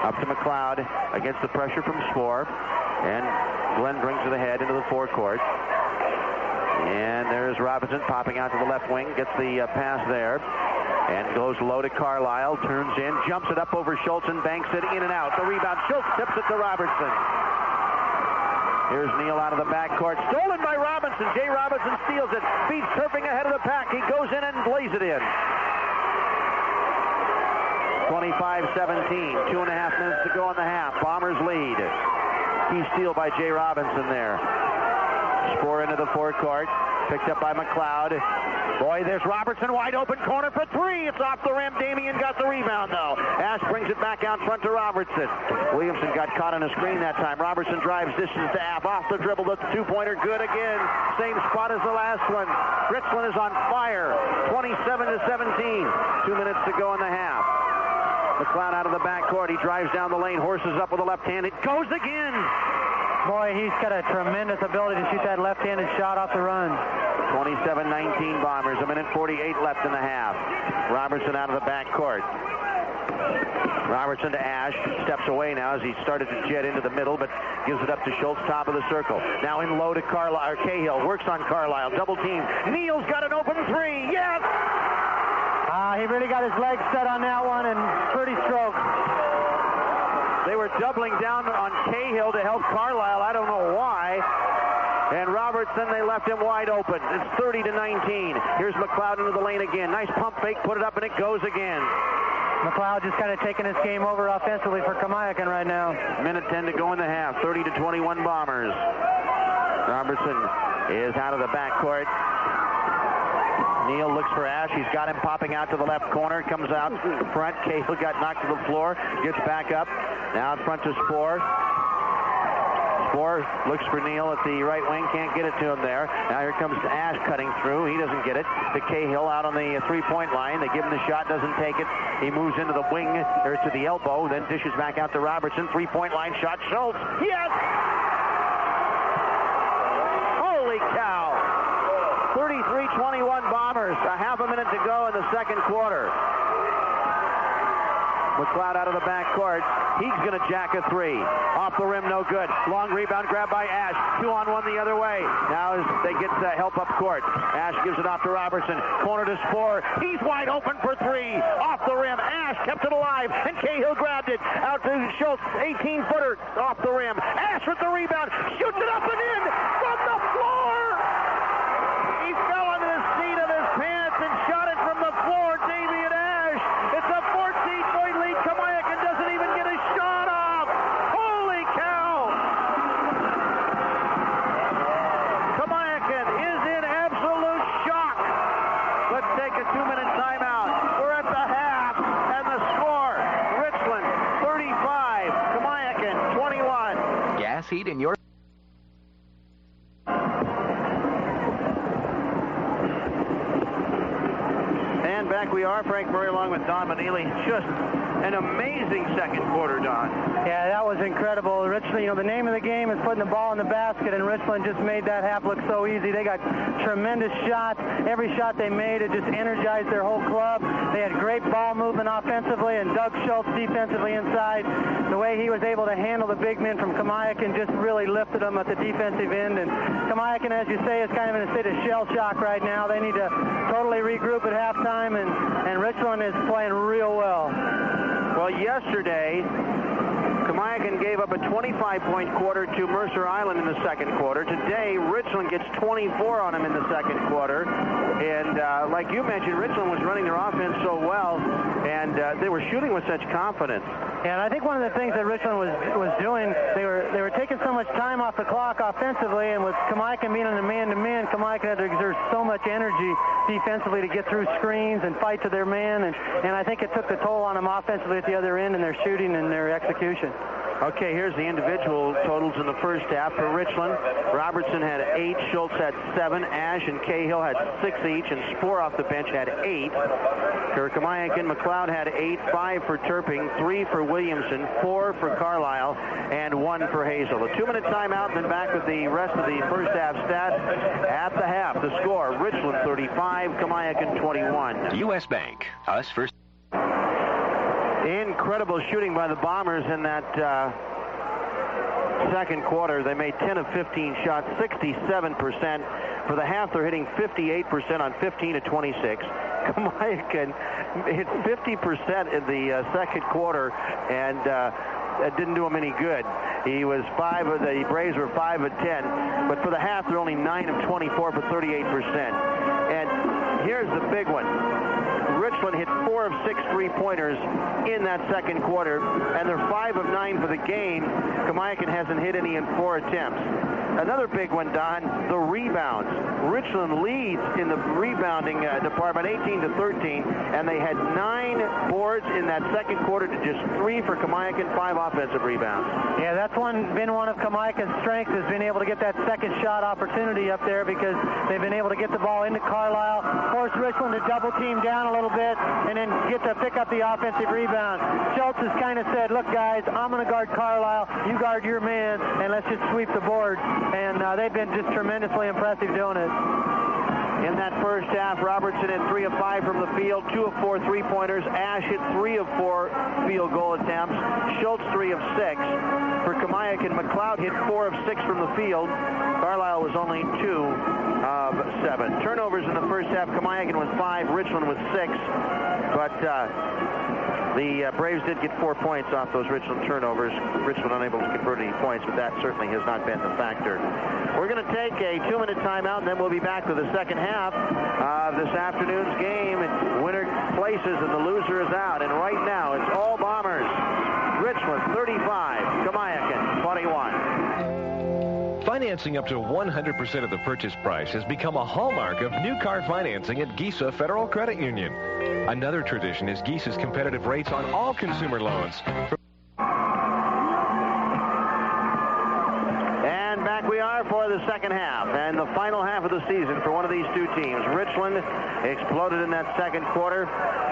Up to McLeod against the pressure from Spohr. And Glenn brings it ahead into the forecourt. And there's Robinson popping out to the left wing. Gets the pass there. And goes low to Carlisle. Turns in. Jumps it up over Schultz and banks it in and out. The rebound. Schultz tips it to Robertson. Here's Neal out of the backcourt. Stolen by Robinson. Jay Robinson steals it. Beats Turping ahead of the pack. He goes in and lays it in. 25-17. 2.5 minutes to go in the half. Bombers lead. Key steal by Jay Robinson there. Spohr into the forecourt. Picked up by McLeod. Boy, there's Robertson wide open corner for 3. It's off the rim. Damian got the rebound, though. Ash brings it back out front to Robertson. Williamson got caught on a screen that time. Robertson drives distance to App. Off the dribble. The 2-pointer good again. Same spot as the last one. Richland is on fire. 27-17. 2 minutes to go in the half. McLeod out of the backcourt. He drives down the lane. Horses up with a left hand. It goes again. Boy, he's got a tremendous ability to shoot that left-handed shot off the run. 27-19 Bombers. 1:48 left in the half. Robertson out of the backcourt. Robertson to Ash, steps away now as he started to jet into the middle, but gives it up to Schultz, top of the circle. Now in low to Cahill, works on Carlisle, double team. Neal's got an open three, yes! He really got his legs set on that one, and pretty stroke. They were doubling down on Cahill to help Carlisle, I don't know why. And Robertson, they left him wide open. It's 30-19. Here's McLeod into the lane again. Nice pump fake, put it up, and it goes again. McLeod just kind of taking this game over offensively for Kamiakin right now. Minute 10 to go in the half. 30-21 Bombers. Robertson is out of the backcourt. Neal looks for Ash. He's got him popping out to the left corner. Comes out front. Cahill got knocked to the floor. Gets back up. Now in front to Spoor. Spoor looks for Neal at the right wing. Can't get it to him there. Now here comes Ash cutting through. He doesn't get it. To Cahill out on the three-point line. They give him the shot. Doesn't take it. He moves into the wing or to the elbow. Then dishes back out to Robertson. Three-point line shot. Schultz. Yes! Holy cow! 33-21 Bombers. A half a minute to go in the second quarter. McLeod out of the backcourt. He's going to jack a three. Off the rim, no good. Long rebound grabbed by Ash. 2-on-1 the other way. Now as they get help up court. Ash gives it off to Robertson. Corner to Spoor. He's wide open for three. Off the rim. Ash kept it alive. And Cahill grabbed it. Out to Schultz. 18-footer off the rim. Ash with the rebound. Shoots it up and in from the floor. He fell on the seat of his pants and shot it from the floor. Damian Ash. It's a 14-point lead. Kamiakin doesn't even get a shot off. Holy cow! Kamiakin is in absolute shock. Let's take a 2-minute timeout. We're at the half, and the score: Richland 35, Kamiakin 21. Gas heat in your... Back we are, Frank Murray along with Don Manili. Just an amazing second quarter, Don. Yeah, that was incredible. Richland, the name of the game is putting the ball in the basket, and Richland just made that half look so easy. They got tremendous shots. Every shot they made, it just energized their whole club. They had great ball movement offensively, and Doug Schultz defensively inside. The way he was able to handle the big men from Kamiakin just really lifted them at the defensive end. And Kamiakin, as you say, is kind of in a state of shell shock right now. They need to totally regroup at halftime, and Richland is playing real well. Well, yesterday, Kamiakin gave up a 25-point quarter to Mercer Island in the second quarter. Today, Richland gets 24 on him in the second quarter. And like you mentioned, Richland was running their offense so well, and they were shooting with such confidence. Yeah, and I think one of the things that Richland was doing, they were taking so much time off the clock offensively, and with Kamiakin being in the man-to-man, Kamiakin had to exert so much energy defensively to get through screens and fight to their man, and I think it took the toll on them offensively at the other end in their shooting and their execution. Okay, here's the individual totals in the first half for Richland. Robertson had 8, Schultz had 7, Ash and Cahill had 6 each, and Spoor off the bench had 8. For Kamiakin, McLeod had 8, 5 for Turping, 3 for Williamson, 4 for Carlisle, and 1 for Hazel. A 2-minute timeout, then back with the rest of the first half stats. At the half, the score: Richland 35, Kamiakin 21. U.S. Bank, us first. Incredible shooting by the Bombers in that second quarter. They made 10 of 15 shots, 67%. For the half, they're hitting 58% on 15 of 26. Kamiakin hit 50% in the second quarter, and it didn't do him any good. He was the Braves were 5 of 10, but for the half, they're only 9 of 24 for 38%. And here's the big one. Richland hit 4 of 6 three-pointers in that second quarter, and they're 5 of 9 for the game. Kamiakin hasn't hit any in 4 attempts. Another big one, Don, the rebounds. Richland leads in the rebounding department, 18-13, and they had 9 boards in that second quarter to just 3 for Kamiakin, 5 offensive rebounds. Yeah, that's been one of Kamiakin's strengths, is being able to get that second shot opportunity up there, because they've been able to get the ball into Carlisle, force Richland to double team down a little bit, and then get to pick up the offensive rebound. Schultz has kind of said, look guys, I'm going to guard Carlisle, you guard your man, and let's just sweep the board. And they've been just tremendously impressive doing it. in that first half. Robertson hit 3 of 5 from the field, 2 of 4 three-pointers. Ash hit 3 of 4 field goal attempts. Schultz 3 of 6. For Kamiakin, McLeod hit 4 of 6 from the field. Carlisle was only 2 of 7. Turnovers in the first half. Kamiakin with 5, Richland with 6. But the Braves did get 4 points off those Richland turnovers. Richland unable to convert any points, but that certainly has not been the factor. We're going to take a 2-minute timeout, and then we'll be back with the second half of this afternoon's game. Winner places, and the loser is out. And right now, it's all Bombers. Richland 35, Kamiakin 21. Financing up to 100% of the purchase price has become a hallmark of new car financing at Gisa Federal Credit Union. Another tradition is Gisa's competitive rates on all consumer loans. And back we are for the second half and the final half of the season for one of these two teams. Richland exploded in that second quarter,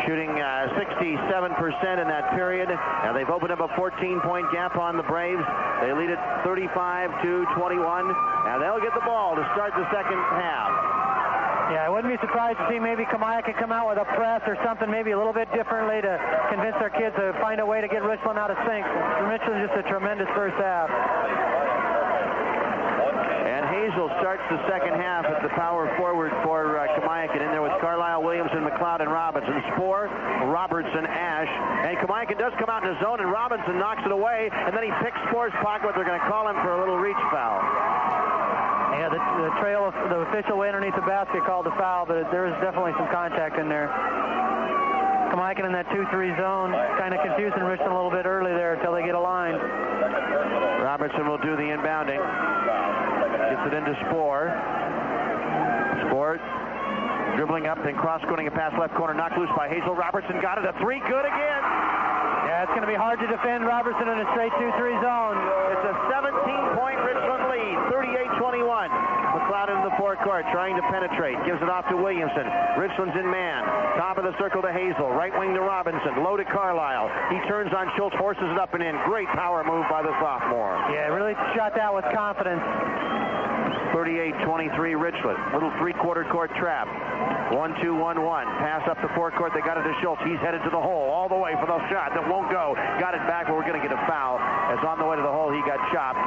shooting 67% in that period. Now they've opened up a 14-point gap on the Braves. They lead it 35-21. Now they'll get the ball to start the second half. Yeah, I wouldn't be surprised to see maybe Kamiakin come out with a press or something, maybe a little bit differently to convince their kids to find a way to get Richland out of sync. Richland's just a tremendous first half. And Hazel starts the second half at the power forward for Kamiakin, in there with Carlisle, Williamson, McLeod, and Robinson. Spoor, Robertson, Ash. And Kamiakin does come out in his zone, and Robinson knocks it away, and then he picks Spoor's pocket, but they're going to call him for a little reach foul. Yeah, the trail of the official way underneath the basket called a foul, but there is definitely some contact in there. Kamiakin in that 2-3 zone, kind of confusing Richland a little bit early there until they get aligned. Robertson will do the inbounding. Gets it into Spoor. Spoor dribbling up, then cross-courting a pass left corner, knocked loose by Hazel. Robertson got it, a 3, good again. Yeah, it's going to be hard to defend Robertson in a straight 2-3 zone. It's a 17-point Richland lead, 38-21. McLeod in the forecourt, trying to penetrate. Gives it off to Williamson. Richland's in man. Top of the circle to Hazel. Right wing to Robinson. Low to Carlisle. He turns on Schultz, forces it up and in. Great power move by the sophomore. Yeah, really shot that with confidence. 38-23 Richland. Little three-quarter court trap. 1-2-1-1. Pass up the forecourt. They got it to Schultz. He's headed to the hole all the way for the shot that won't go. Got it back, but we're going to get a foul. As on the way to the hole, he got chopped.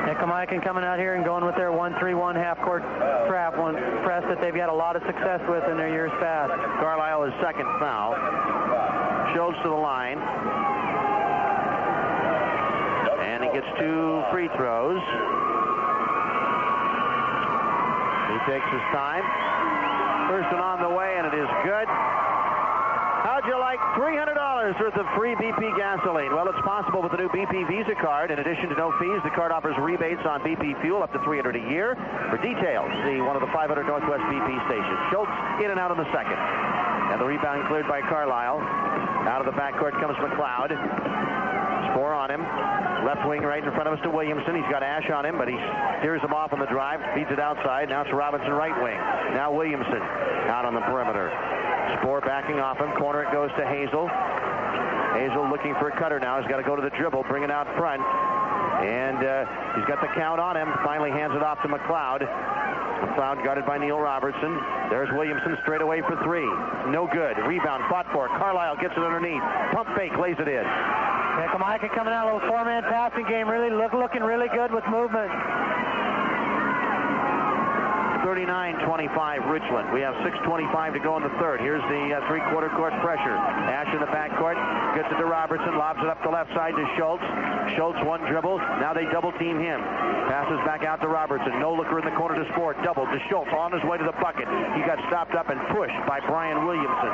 Yeah, Kamiakin coming out here and going with their 1-3-1 half-court trap, one press that they've had a lot of success with in their years past. Carlisle his second foul. Schultz to the line. And he gets 2 free throws. He takes his time. First one on the way, and it is good. How'd you like $300 worth of free BP gasoline? Well, it's possible with the new BP Visa card. In addition to no fees, the card offers rebates on BP fuel up to $300 a year. For details, see one of the 500 Northwest BP stations. Schultz in and out in the second. And the rebound cleared by Carlisle. Out of the backcourt comes McLeod. Spoor on him. Left wing right in front of us to Williamson. He's got Ash on him, but he steers him off on the drive. Feeds it outside. Now it's Robinson right wing. Now Williamson out on the perimeter. Spoor backing off him. Corner it goes to Hazel. Hazel looking for a cutter now. He's got to go to the dribble, bring it out front. And he's got the count on him. Finally hands it off to McLeod. McLeod guarded by Neil Robertson. There's Williamson straight away for 3. No good. Rebound fought for. Carlisle gets it underneath. Pump fake, lays it in. Yeah, Kamiakin coming out, a little 4-man passing game. Really looking really good with movement. 39-25 Richland. We have 6:25 to go in the third. Here's the three-quarter court pressure. Ash in the backcourt. Gets it to Robertson. Lobs it up the left side to Schultz. Schultz one dribble. Now they double team him. Passes back out to Robertson. No looker in the corner to Spoor. Double to Schultz on his way to the bucket. He got stopped up and pushed by Brian Williamson.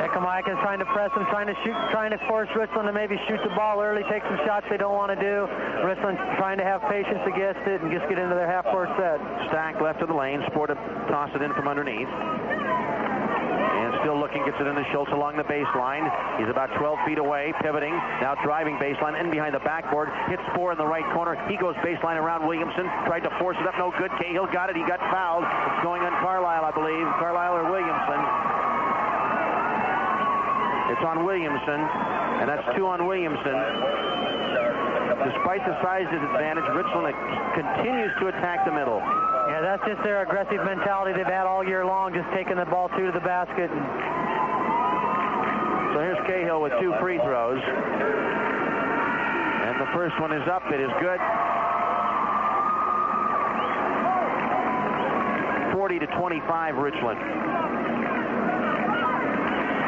Kamiakin's trying to press him, trying to force Richland to maybe shoot the ball early, take some shots they don't want to do. Richland trying to have patience against it and just get into their half-court set. Stack left of the lane. Spoor to toss it in from underneath. And still looking, gets it into Schultz along the baseline. He's about 12 feet away, pivoting. Now driving baseline, and behind the backboard. Hits Spoor in the right corner. He goes baseline around Williamson. Tried to force it up, no good. Cahill got it. He got fouled. It's going on Carlisle, I believe. Carlisle or Williamson. It's on Williamson, and that's 2 on Williamson. Despite the size disadvantage, Richland continues to attack the middle. Yeah, that's just their aggressive mentality they've had all year long, just taking the ball to the basket. So here's Cahill with 2 free throws. And the first one is up. It is good. 40-25 Richland.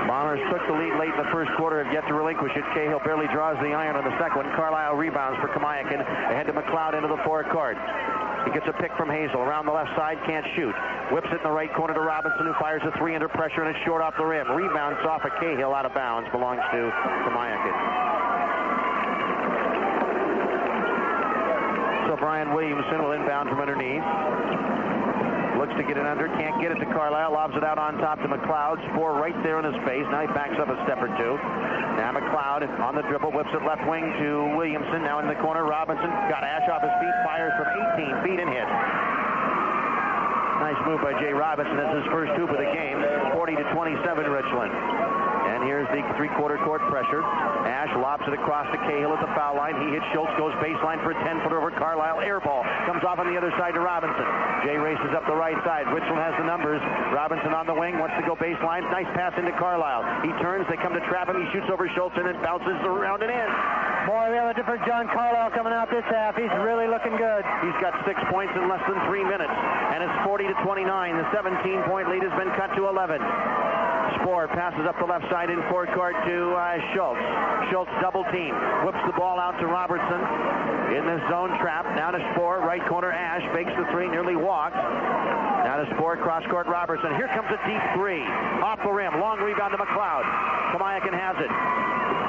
Bombers took the lead late in the first quarter, have yet to relinquish it. Cahill barely draws the iron on the second one. Carlisle rebounds for Kamiakin. Ahead to McLeod into the forecourt. He gets a pick from Hazel. Around the left side, can't shoot. Whips it in the right corner to Robinson, who fires a 3 under pressure, and it's short off the rim. Rebounds off of Cahill, out of bounds. Belongs to Kamiakin. So Brian Williamson will inbound from underneath. Looks to get it under, can't get it to Carlisle, lobs it out on top to McLeod. Spoor right there in his face. Now he backs up a step or two. Now McLeod on the dribble, whips it left wing to Williamson. Now in the corner, Robinson got Ash off his feet, fires from 18 feet and hit. Nice move by Jay Robinson. That's his first hoop of the game. 40-27 Richland. And here's the three-quarter court pressure. Ash lobs it across to Cahill at the foul line. He hits Schultz, goes baseline for a 10-footer over Carlisle. Air ball comes off on the other side to Robinson. Jay races up the right side. Richland has the numbers. Robinson on the wing, wants to go baseline. Nice pass into Carlisle. He turns, they come to trap him. He shoots over Schultz and it bounces around and in. Boy, we have a different John Carlisle coming out this half. He's really looking good. He's got 6 points in less than 3 minutes. And it's 40-29. The 17-point lead has been cut to 11. Spoor passes up the left side in forecourt to Schultz. Schultz double team. Whips the ball out to Robertson in the zone trap. Now to Spoor. Right corner Ash. Fakes the 3. Nearly walks. Now to Spoor. Cross court Robertson. Here comes a deep 3. Off the rim. Long rebound to McLeod. Kamiakin has it.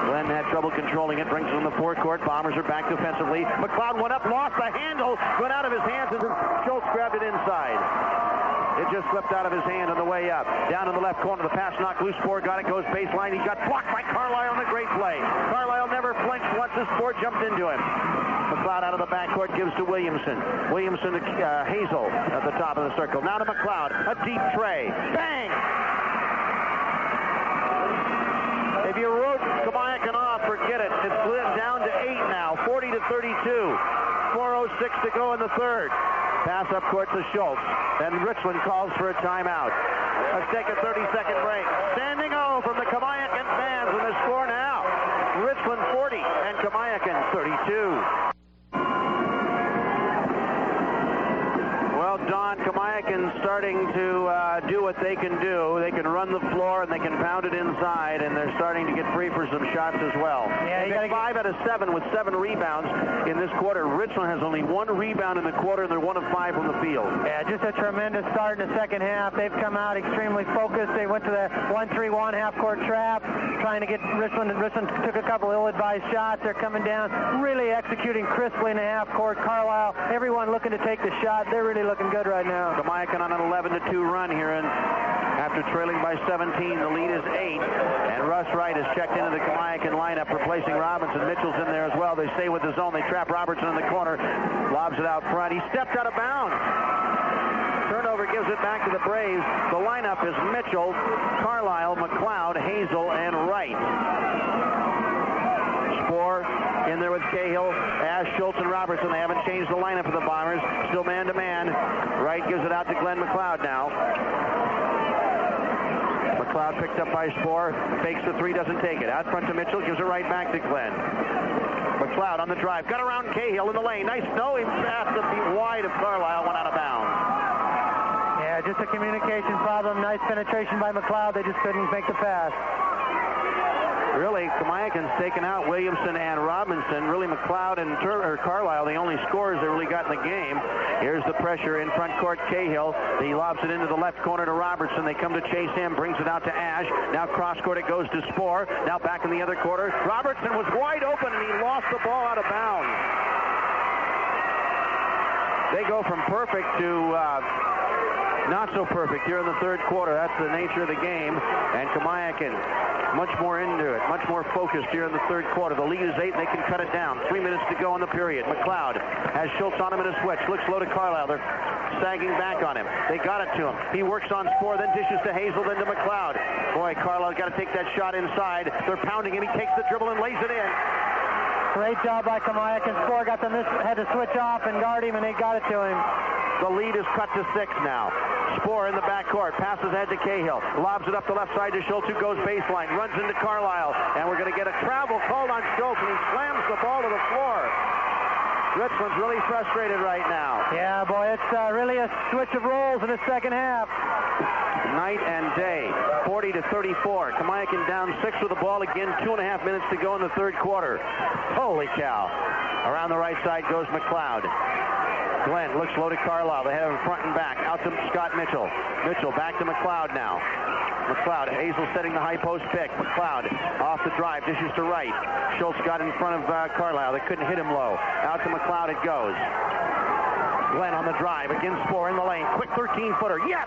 Glenn had trouble controlling it. Brings it in the forecourt. Bombers are back defensively. McLeod went up. Lost the handle. Went out of his hands as Schultz grabbed it inside. It just slipped out of his hand on the way up. Down in the left corner, the pass knocked loose. Spoor got it, goes baseline. He got blocked by Carlisle on a great play. Carlisle never flinched once the Spoor jumped into him. McLeod out of the backcourt gives to Williamson. Williamson to Hazel at the top of the circle. Now to McLeod. A deep tray. Bang! If you wrote Kamiakin off, forget it. It's down to 8 now. 40-32. 4:06 to go in the third. Pass up court to Schultz. And Richland calls for a timeout. Let's take a 30-second break. Standing O from the Kamiakin fans, and the score now. Richland 40 and Kamiakin 32. Well, Don, Kamiakin's starting to do what they can do. They can run the floor and they can pound it inside, and they're starting to get free for some shots as well. Yeah, you got 5 out of 7 with 7 rebounds in this quarter. Richland has only 1 rebound in the quarter, and they're 1 of 5 from the field. Yeah, just a tremendous start in the second half. They've come out extremely focused. They went to the 1-3-1 half-court trap, trying to get Richland. Richland took a couple ill-advised shots. They're coming down, really executing crisply in the half-court. Carlisle, everyone looking to take the shot. They're really looking good right now. Kamiakin on an 11-2 run here, and after trailing by 17, the lead is 8. And Russ Wright has checked into the Kamiakin lineup, replacing Robinson. Mitchell's in there as well. They stay with the zone. They trap Robertson in the corner. Lobs it out front. He stepped out of bounds. Turnover gives it back to the Braves. The lineup is Mitchell, Carlisle, McLeod, Hazel, and Wright. Spoor in there with Cahill, Ash, Schultz, and Robertson. They haven't changed the lineup for the Bombers. Still man-to-man. Wright gives it out to Glenn McLeod now. McLeod picked up by Spoor. Fakes the 3, doesn't take it. Out front to Mitchell, gives it right back to Glenn. McLeod on the drive. Got around Cahill in the lane. Nice. No, he passed the feet wide of Carlisle. Went out of bounds. Yeah, just a communication problem. Nice penetration by McLeod. They just couldn't make the pass. Really, Kamiakin's taken out Williamson and Robinson. Really, McLeod and Carlisle, the only scorers they really got in the game. Here's the pressure in front court. Cahill, he lobs it into the left corner to Robertson. They come to chase him, brings it out to Ash. Now cross court it goes to Spoor. Now back in the other quarter. Robertson was wide open and he lost the ball out of bounds. They go from perfect to not so perfect here in the third quarter. That's the nature of the game. And Kamiakin much more into it, much more focused here in the third quarter. The lead is 8, and they can cut it down. 3 minutes to go in the period. McLeod has Schultz on him in a switch. Looks low to Carlisle. They're sagging back on him. They got it to him. He works on Spoor, then dishes to Hazel, then to McLeod. Boy, Carlisle's got to take that shot inside. They're pounding him. He takes the dribble and lays it in. Great job by Kamiakin. Spoor got them had to switch off and guard him, and they got it to him. The lead is cut to 6 now. Spoor in the backcourt, passes ahead to Cahill, lobs it up the left side to Schultz, who goes baseline, runs into Carlisle, and we're going to get a travel called on Schultz, and he slams the ball to the floor. Richland's really frustrated right now. Yeah, boy, it's really a switch of roles in the second half. Night and day, 40-34. Kamiakin down 6 with the ball again, 2.5 minutes to go in the third quarter. Holy cow. Around the right side goes McLeod. Glenn looks low to Carlisle. They have him front and back. Out to Scott Mitchell. Mitchell back to McLeod now. McLeod, Hazel setting the high post pick. McLeod off the drive, dishes to right. Schultz got in front of Carlisle. They couldn't hit him low. Out to McLeod it goes. Glenn on the drive against Spoor in the lane. Quick 13-footer. Yes!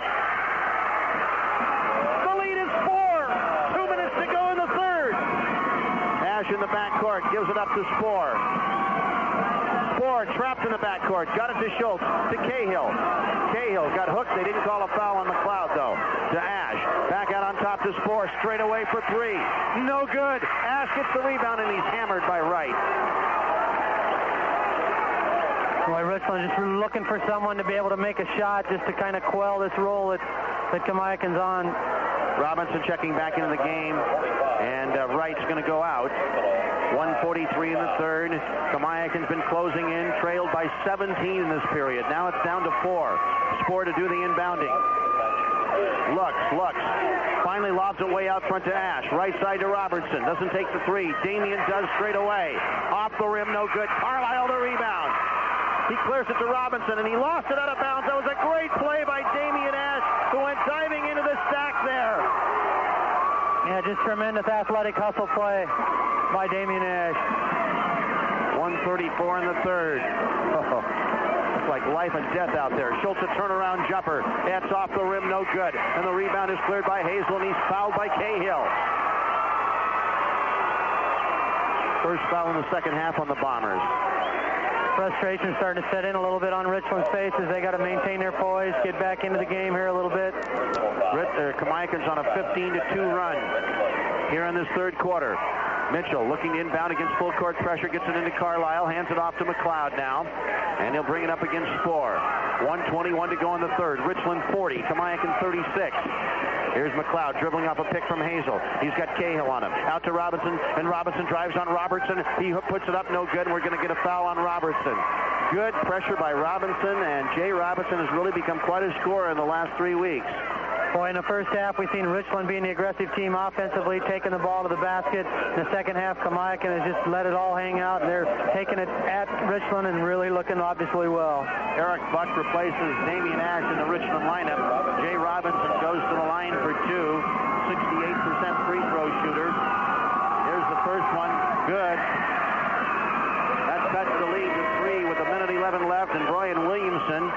The lead is 4. 2 minutes to go in the third. Ash in the backcourt gives it up to Spoor. Spoor trapped in the backcourt. Got it to Schultz. To Cahill. Cahill got hooked. They didn't call a foul on McLeod, though. To Ash. Back out on top to Spoor. Straight away for 3. No good. Ash gets the rebound, and he's hammered by Wright. Boy, Richland just looking for someone to be able to make a shot just to kind of quell this roll that Kamiakin's on. Robinson checking back into the game, and Wright's going to go out. 1:43 in the third. Kamiakin's been closing in, trailed by 17 in this period. Now it's down to 4. Spoor to do the inbounding. Looks. Finally lobs it way out front to Ash. Right side to Robertson. Doesn't take the 3. Damian does straight away. Off the rim, no good. Carlisle the rebound. He clears it to Robinson, and he lost it out of bounds. That was a great play by Damian Ash, who went diving into the stack there. Yeah, just tremendous athletic hustle play by Damian Ash. 1:34 in the third. It's like life and death out there. Schultz a turnaround jumper. That's off the rim, no good. And the rebound is cleared by Hazel, and he's fouled by Cahill. First foul in the second half on the Bombers. Frustration starting to set in a little bit on Richland's faces. They got to maintain their poise, get back into the game here a little bit. Kamiakin's on a 15-2 run here in this third quarter. Mitchell looking to inbound against full court pressure, gets it into Carlisle, hands it off to McLeod now, and he'll bring it up against Spoor. 1:21 to go in the third. Richland 40, Kamiakin 36. Here's McLeod dribbling off a pick from Hazel. He's got Cahill on him. Out to Robinson, and Robinson drives on Robertson. He puts it up, no good, and we're going to get a foul on Robertson. Good pressure by Robinson, and Jay Robinson has really become quite a scorer in the last 3 weeks. Boy, in the first half, we've seen Richland being the aggressive team offensively, taking the ball to the basket. In the second half, Kamiakin has just let it all hang out, and they're taking it at Richland and really looking obviously well. Eric Buck replaces Damian Ash in the Richland lineup. Jay Robinson goes to the line for 2. 68% free throw shooter. Here's the first one. Good. That cuts the lead to 3 with 1:11 left, and Brian Williamson,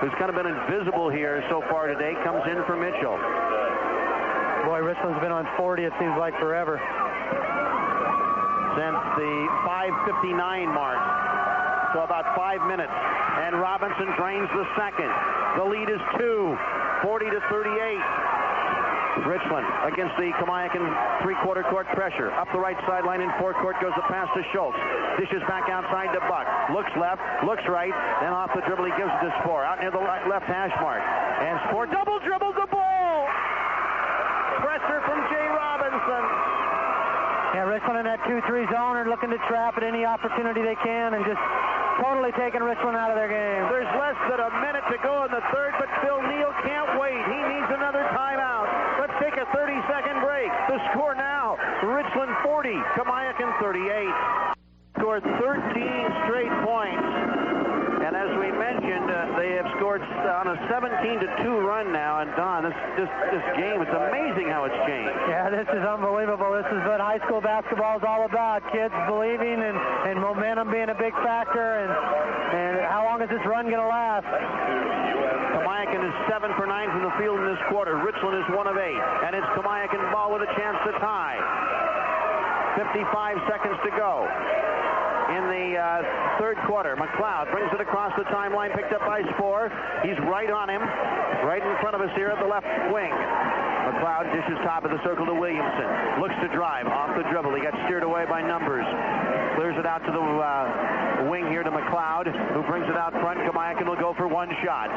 who's kind of been invisible here so far today, comes in for Mitchell. Boy, Richland's been on 40, it seems like forever. Since the 5:59 mark. So about 5 minutes. And Robinson drains the second. The lead is 2, 40-38. Richland against the Kamiakin three-quarter court pressure. Up the right sideline in forecourt goes the pass to Schultz. Dishes back outside to Buck. Looks left, looks right, then off the dribble he gives it to Spoor. Out near the left hash mark. And Spoor double dribbles the ball! Pressure from Jay Robinson. Yeah, Richland in that 2-3 zone are looking to trap at any opportunity they can and just totally taking Richland out of their game. There's less than a minute to go in the third, but Phil Neal can't wait. He needs another timeout. Let's take a 30-second break. The score now, Richland 40, Kamiakin 38. Scored 13 straight points. And as we mentioned, they have scored on a 17-2 run now. And Don, this game, it's amazing how it's changed. Yeah, this is unbelievable. This is what high school basketball is all about. Kids believing and momentum being a big factor. And how long is this run going to last? Kamiakin is 7 for 9 from the field in this quarter. Richland is 1 of 8. And it's Kamiakin ball with a chance to tie. 55 seconds to go in the third quarter. McLeod brings it across the timeline, picked up by Spoor. He's right on him, right in front of us here at the left wing. McLeod dishes top of the circle to Williamson. Looks to drive off the dribble. He got steered away by Numbers. Clears it out to the wing here to McLeod, who brings it out front. Kamiakin will go for one shot.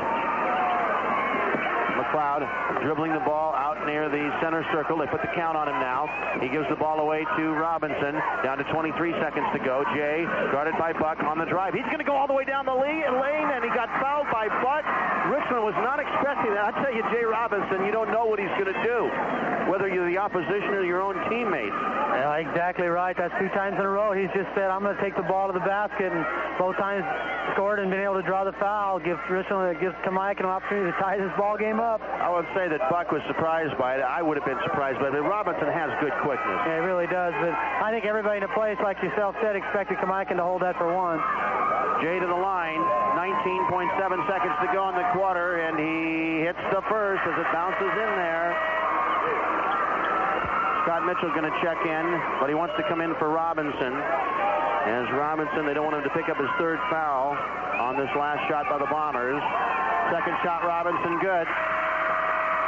McLeod dribbling the ball out near the center circle. They put the count on him now. He gives the ball away to Robinson. Down to 23 seconds to go. Jay, guarded by Buck on the drive. He's going to go all the way down the lane, and he got fouled by Buck. Richland was not expecting that. I tell you, Jay Robinson, you don't know what he's going to do, whether you're the opposition or your own teammates. Yeah, exactly right. That's 2 times in a row. He's just said, I'm going to take the ball to the basket, and both times scored and been able to draw the foul. Gives Kamiakin an opportunity to tie this ball game up. I would say that Buck was surprised by it. I would have been surprised by it. Robinson has good quickness. Yeah, he really does. But I think everybody in the place, like yourself said, expected Kamiakin to hold that for one. Jay to the line. 19.7 seconds to go in the quarter, and he hits the first as it bounces in there. Scott Mitchell's going to check in, but he wants to come in for Robinson. As Robinson, they don't want him to pick up his 3rd foul on this last shot by the Bombers. Second shot, Robinson, good.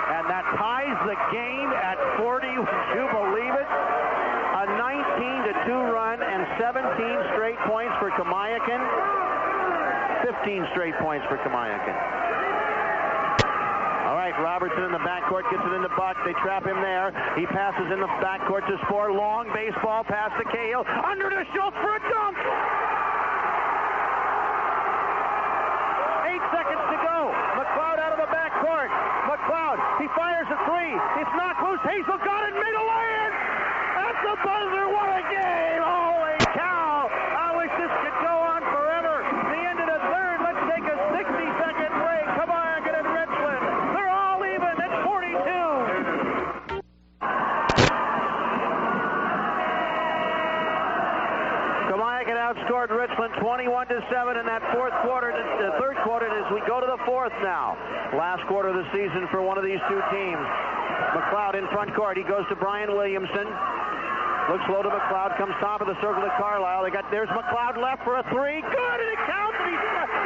And that ties the game at 40. Would you believe it? A 19-2 run and 17 straight points for Kamiakin. 15 straight points for Kamiakin. All right, Robertson in the backcourt gets it into Buck. They trap him there. He passes in the backcourt to Spoor. Long baseball pass to Cahill. Under to Schultz for a dunk. 8 seconds to go. McLeod out of the backcourt. McLeod, he fires a 3. It's knocked loose. Hazel got it, made a lay-in. That's the buzzer. What a game. Holy cow. I wish this could go on forever. The end of the 3rd. Let's take a 60-second break. Kamiakin and Richland. They're all even at 42. Kamiakin outscored Richland 21-7 in that 4th quarter. The 3rd quarter as we go to the 4th now. Last quarter of the season for one of these 2 teams. McLeod in front court. He goes to Brian Williamson. Looks low to McLeod. Comes top of the circle to Carlisle. There's McLeod left for a 3. Good, and it counts.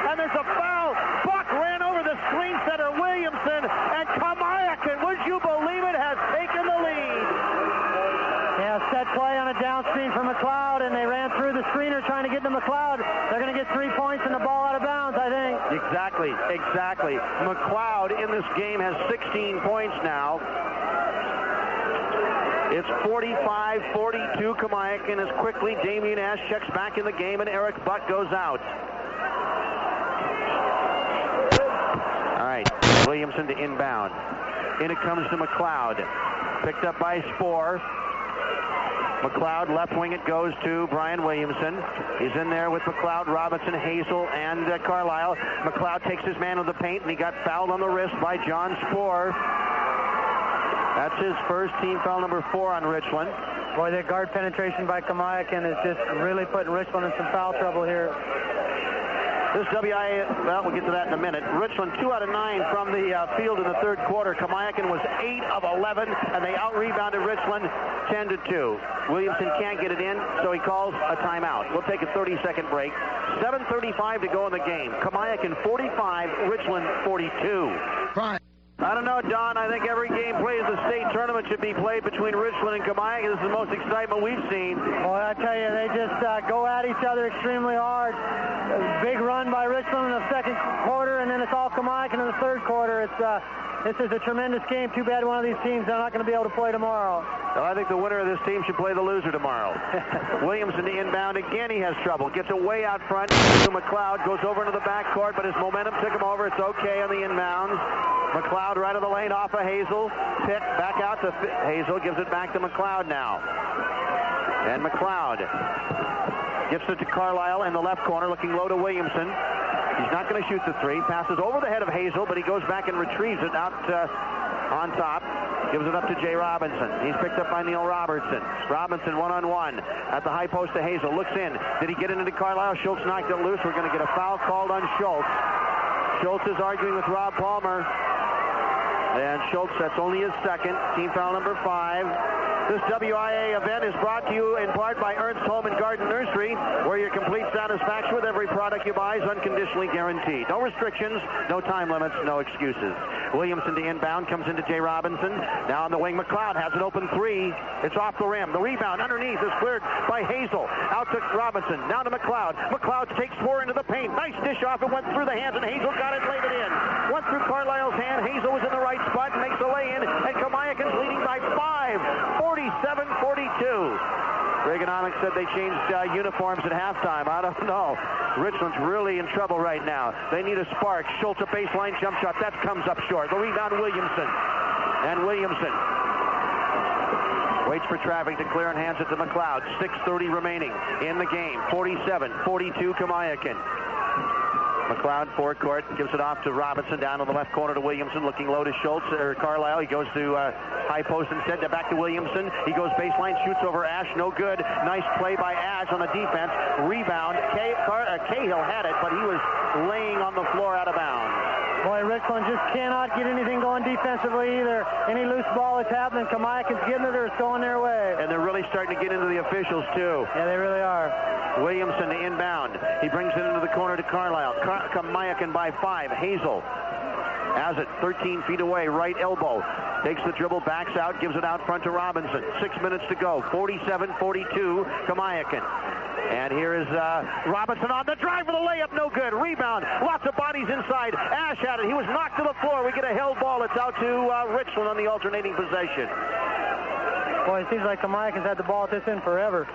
And there's a foul. Buck ran over the screen setter Williamson, and Kamiakin, would you believe it, has taken the lead. Yeah, set play on a down screen for McLeod, and they ran through the screener trying to get to McLeod. They're going to get 3 points and the ball out of bounds, I think. Exactly. McLeod in this game has 16 points now. It's 45-42. Kamiakin is quickly. Damian Ash checks back in the game, and Eric Buck goes out. All right, Williamson to inbound. In it comes to McLeod. Picked up by Spoor. McLeod, left wing it goes to Brian Williamson. He's in there with McLeod, Robinson, Hazel, and Carlisle. McLeod takes his man of the paint, and he got fouled on the wrist by John Spoor. That's his first team foul, number 4 on Richland. Boy, that guard penetration by Kamiakin is just really putting Richland in some foul trouble here. This WIA, well, we'll get to that in a minute. Richland 2 out of 9 from the field in the 3rd quarter. Kamiakin was 8 of 11, and they out-rebounded Richland 10-2. Williamson can't get it in, so he calls a timeout. We'll take a 30-second break. 7:35 to go in the game. Kamiakin 45, Richland 42. Fine. I don't know, Don. I think every game played at the state tournament should be played between Richland and Kamiakin. This is the most excitement we've seen. Boy, I tell you, they just go at each other extremely hard. Big run by Richland in the 2nd quarter, and then it's all Kamiakin in the 3rd quarter. This is a tremendous game. Too bad one of these teams are not going to be able to play tomorrow. Well, I think the winner of this team should play the loser tomorrow. Williamson to inbound. Again, he has trouble. Gets it way out front to McLeod. Goes over into the backcourt, but his momentum took him over. It's okay on the inbounds. McLeod right of the lane off of Hazel. Pick back out to Hazel. Gives it back to McLeod now. And McLeod gets it to Carlisle in the left corner, looking low to Williamson. He's not going to shoot the 3. Passes over the head of Hazel, but he goes back and retrieves it out on top. Gives it up to Jay Robinson. He's picked up by Neil Robertson. Robinson one-on-one at the high post to Hazel. Looks in. Did he get into Carlisle? Schultz knocked it loose. We're going to get a foul called on Schultz. Schultz is arguing with Rob Palmer. And Schultz, that's only his 2nd. Team foul number 5. This WIA event is brought to you in part by Ernst Home and Garden Nursery, where your complete satisfaction with every product you buy is unconditionally guaranteed. No restrictions, no time limits, no excuses. Williamson to inbound, comes into Jay Robinson. Now on the wing, McLeod has an open three. It's off the rim. The rebound underneath is cleared by Hazel. Out to Robinson. Now to McLeod. McLeod takes 4 into the paint. Nice dish off. It went through the hands, and Hazel got it, laid it in. Went through Carlisle's hand. Hazel was in the right spot and makes a lay-in, and Kamiakin's leading by 5, 47-42. Reaganomics said they changed uniforms at halftime. I don't know. Richland's really in trouble right now. They need a spark. Schultz, a baseline jump shot. That comes up short. The rebound, Williamson. And Williamson waits for traffic to clear and hands it to McLeod. 6:30 remaining in the game. 47-42 Kamiakin. McLeod, forecourt, gives it off to Robinson, down on the left corner to Williamson, looking low to Schultz, or Carlisle. He goes to high post instead, back to Williamson. He goes baseline, shoots over Ash, no good. Nice play by Ash on the defense. Rebound, Cahill had it, but he was laying on the floor out of bounds. Boy, Richland just cannot get anything going defensively either. Any loose ball that's happening, Kamiakin's getting it or it's going their way. And they're really starting to get into the officials, too. Yeah, they really are. Williamson to inbound. He brings it into the corner to Carlisle. Kamiakin by 5. Hazel has it 13 feet away, right elbow. Takes the dribble, backs out, gives it out front to Robinson. 6 minutes to go. 47-42, Kamiakin. And here is Robinson on the drive for the layup, no good. Rebound, lots of bodies inside. Ash had it. He was knocked to the floor. We get a held ball. It's out to Richland on the alternating possession. Boy, it seems like Kamiakin's had the ball at this end forever.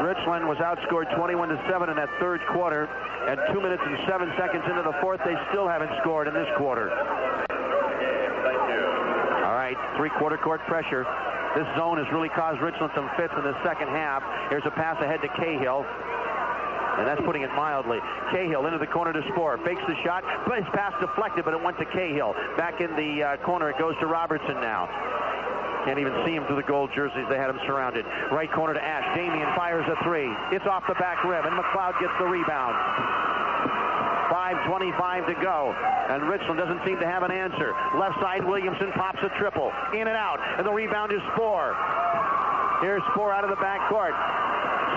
Richland was outscored 21-7 in that third quarter. And 2 minutes and 7 seconds into the fourth, they still haven't scored in this quarter. All right, three-quarter court pressure. This zone has really caused Richland some fits in the second half. Here's a pass ahead to Cahill. And that's putting it mildly. Cahill into the corner to Spoor. Fakes the shot, but his pass deflected, but it went to Cahill. Back in the corner, it goes to Robertson now. Can't even see him through the gold jerseys. They had him surrounded. Right corner to Ash. Damian fires a three. It's off the back rim, and McLeod gets the rebound. 5:25 to go, and Richland doesn't seem to have an answer. Left side, Williamson pops a triple. In and out, and the rebound is Spoor. Here's Spoor out of the back court.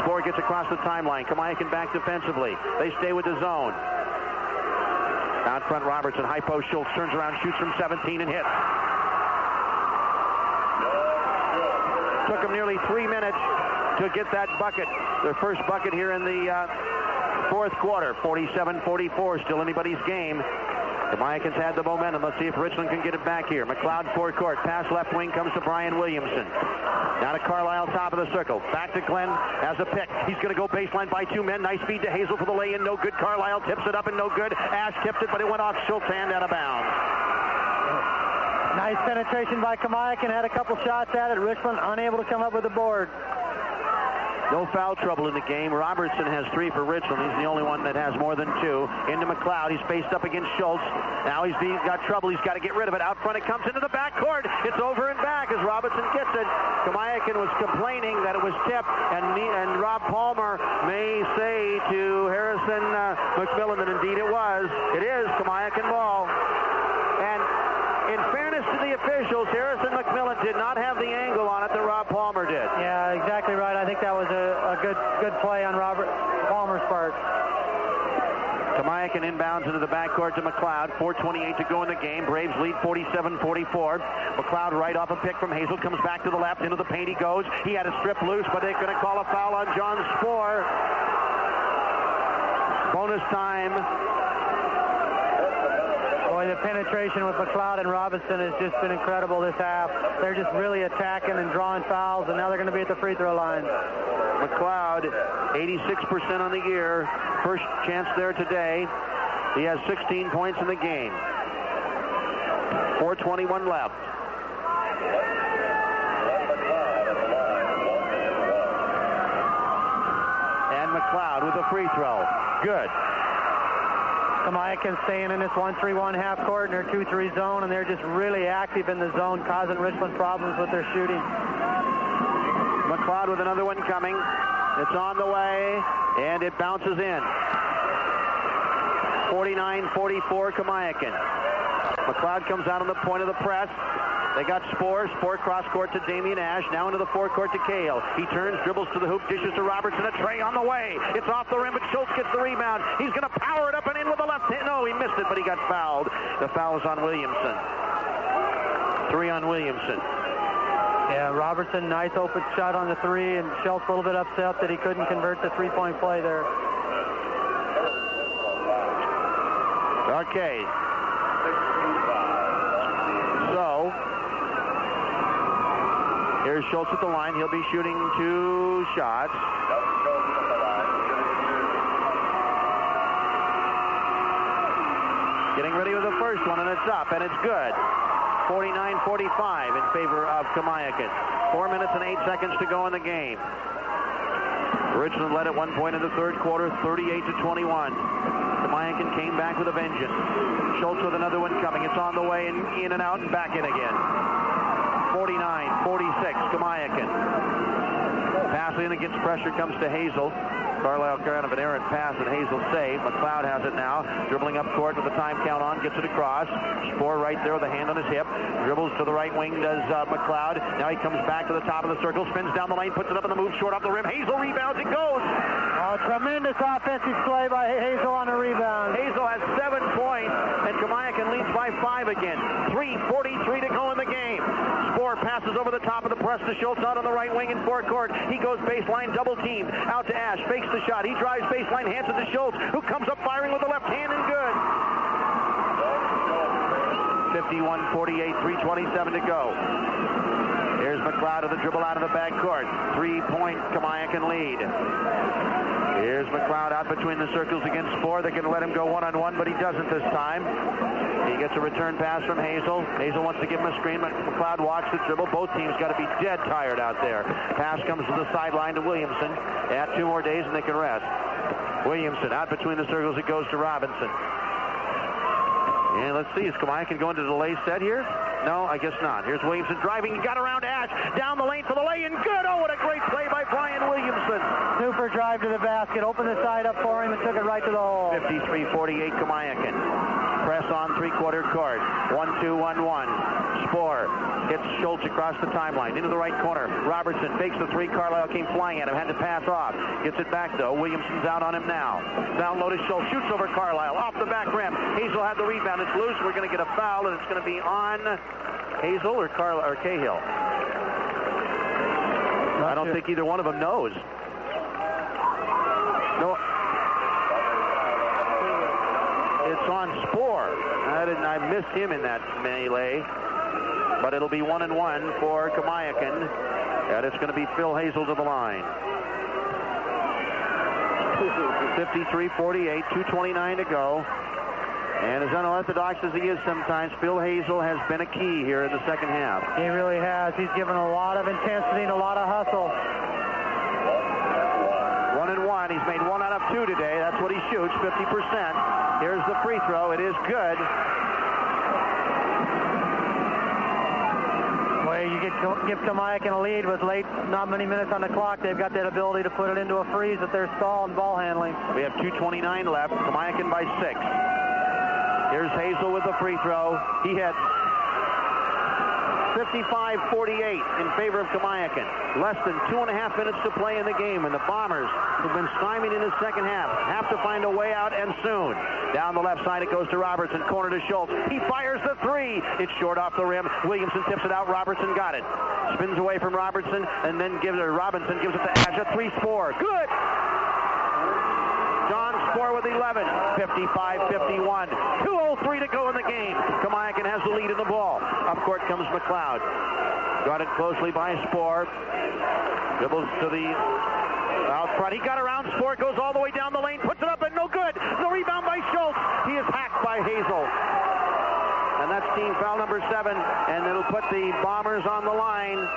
Spoor gets across the timeline. Kamiakin back defensively. They stay with the zone. Out front, Robertson. High post, Schultz turns around, shoots from 17 and hits. Took him nearly 3 minutes to get that bucket. Their first bucket here in the fourth quarter. 47-44, still anybody's game. Kamiakin's had the momentum. Let's see if Richland can get it back here. McLeod forecourt. Pass left wing comes to Brian Williamson. Now to Carlisle, top of the circle. Back to Glenn as a pick. He's going to go baseline by 2 men. Nice feed to Hazel for the lay-in. No good. Carlisle tips it up and no good. Ash tipped it, but it went off Schultz's hand out of bounds. Nice penetration by Kamiakin. Had a couple shots at it. Richland unable to come up with the board. No foul trouble in the game. Robertson has 3 for Richland. He's the only one that has more than 2. Into McLeod. He's faced up against Schultz. Now he's got trouble. He's got to get rid of it. Out front it comes into the backcourt. It's over and back as Robinson gets it. Kamiakin was complaining that it was tipped, and Rob Palmer may say to Harrison McMillan that indeed it was. It is Kamiakin ball. And in fairness to the officials, Harrison McMillan did not have the angle on it that Rob Palmer did. Yeah, exactly right. I think that was a good play on Robert Palmer's part. Kamiakin inbounds into the backcourt to McLeod. 4:28 to go in the game. Braves lead 47-44. McLeod right off a pick from Hazel. Comes back to the left. Into the paint he goes. He had a strip loose, but they're going to call a foul on John Spoor. Bonus time. Boy, the penetration with McLeod and Robinson has just been incredible this half. They're just really attacking and drawing fouls, and now they're going to be at the free throw line. McLeod, 86% on the year. First chance there today. He has 16 points in the game. 4:21 left. And McLeod with a free throw. Good. Kamiakin staying in this 1-3-1 half court in their 2-3 zone, and they're just really active in the zone, causing Richland problems with their shooting. McLeod with another one coming. It's on the way, and it bounces in. 49-44 Kamiakin. McLeod comes out on the point of the press. They got Spore cross court to Damian Ash, now into the forecourt to Cahill. He turns, dribbles to the hoop, dishes to Robertson, a tray on the way. It's off the rim, but Schultz gets the rebound. He's going to power it up and in with the left hand. No, he missed it, but he got fouled. The foul is on Williamson. 3 on Williamson. Yeah, Robertson, nice open shot on the 3, and Schultz a little bit upset that he couldn't convert the three-point play there. Okay. So, here's Schultz at the line. He'll be shooting 2 shots. Getting ready with the first one, and it's up, and it's good. 49-45 in favor of Kamiakin. 4 minutes and 8 seconds to go in the game. Richland led at one point in the third quarter, 38-21. Kamiakin came back with a vengeance. Schultz with another one coming. It's on the way and in and out and back in again. 49-46, Kamiakin. Passing against pressure comes to Hazel. Carlisle kind of an errant pass, and Hazel saved. McLeod has it now. Dribbling up court with the time count on. Gets it across. Spore right there with a hand on his hip. Dribbles to the right wing does McLeod. Now he comes back to the top of the circle. Spins down the lane. Puts it up in the move. Short off the rim. Hazel rebounds. It goes. Oh, tremendous offensive play by Hazel on a rebound. Hazel has 7 points, and Kamiakin leads by 5 again. 3:43 to go in the game. Spore passes over the top of the press to Schultz out on the right wing in forecourt. He goes baseline, double team. Out to Ash. Fakes the shot. He drives baseline, hands it to Schultz, who comes up firing with the left hand and good. 51-48, 3:27 to go. Here's McLeod with the dribble out of the backcourt. 3-point Kamiakin lead. Here's McLeod out between the circles against Spore. They're going to let him go one-on-one, but he doesn't this time. He gets a return pass from Hazel. Hazel wants to give him a screen, but McLeod walks the dribble. Both teams got to be dead tired out there. Pass comes to the sideline to Williamson. They have 2 more days and they can rest. Williamson out between the circles. It goes to Robinson. And let's see, is Kamiakin going to delay set here? No, I guess not. Here's Williamson driving. He got around Ash. Down the lane for the lay-in. Good. Oh, what a great play by Brian Williamson. Super drive to the basket. Opened the side up for him and took it right to the hole. 53-48 Kamiakin. Press on three-quarter court. 1-2-1-1. Spore hits Schultz across the timeline. Into the right corner. Robertson fakes the 3. Carlisle came flying at him. Had to pass off. Gets it back, though. Williamson's out on him now. Down low to Schultz. Shoots over Carlisle. Off the back rim. Hazel had the rebound. It's loose. We're going to get a foul, and it's going to be on Hazel or Cahill. I don't think either one of them knows. No. It's on Spore. I missed him in that melee. But it'll be 1-1 for Kamiakin. And it's going to be Phil Hazel to the line. 53-48, 2:29 to go. And as unorthodox as he is sometimes, Phil Hazel has been a key here in the second half. He really has. He's given a lot of intensity and a lot of hustle. 1-1. He's made 1 out of 2 today. That's what he shoots, 50%. Here's the free throw. It is good. Well, you give Kamiakin a lead with not many minutes on the clock. They've got that ability to put it into a freeze if they're stalled ball handling. We have 2:29 left. Kamiakin by 6. Here's Hazel with the free throw. He hits. 55-48 in favor of Kamiakin. Less than 2.5 minutes to play in the game, and the Bombers, who've been stymied in the second half, have to find a way out, and soon. Down the left side, it goes to Robertson. Corner to Schultz. He fires the 3. It's short off the rim. Williamson tips it out. Robertson got it. Spins away from Robertson, and then Robinson gives it to Ash. A 3 score. Good! John Spore with 11. 55-51. 2:03 to go in the game. Kamiakin has the lead in the ball. Up court comes McLeod. Got it closely by Spore. Dribbles to the out front. He got around Spore. Goes all the way down the lane. Puts it up and no good. The rebound by Schultz. He is hacked by Hazel. And that's team foul number 7. And it'll put the Bombers on the line.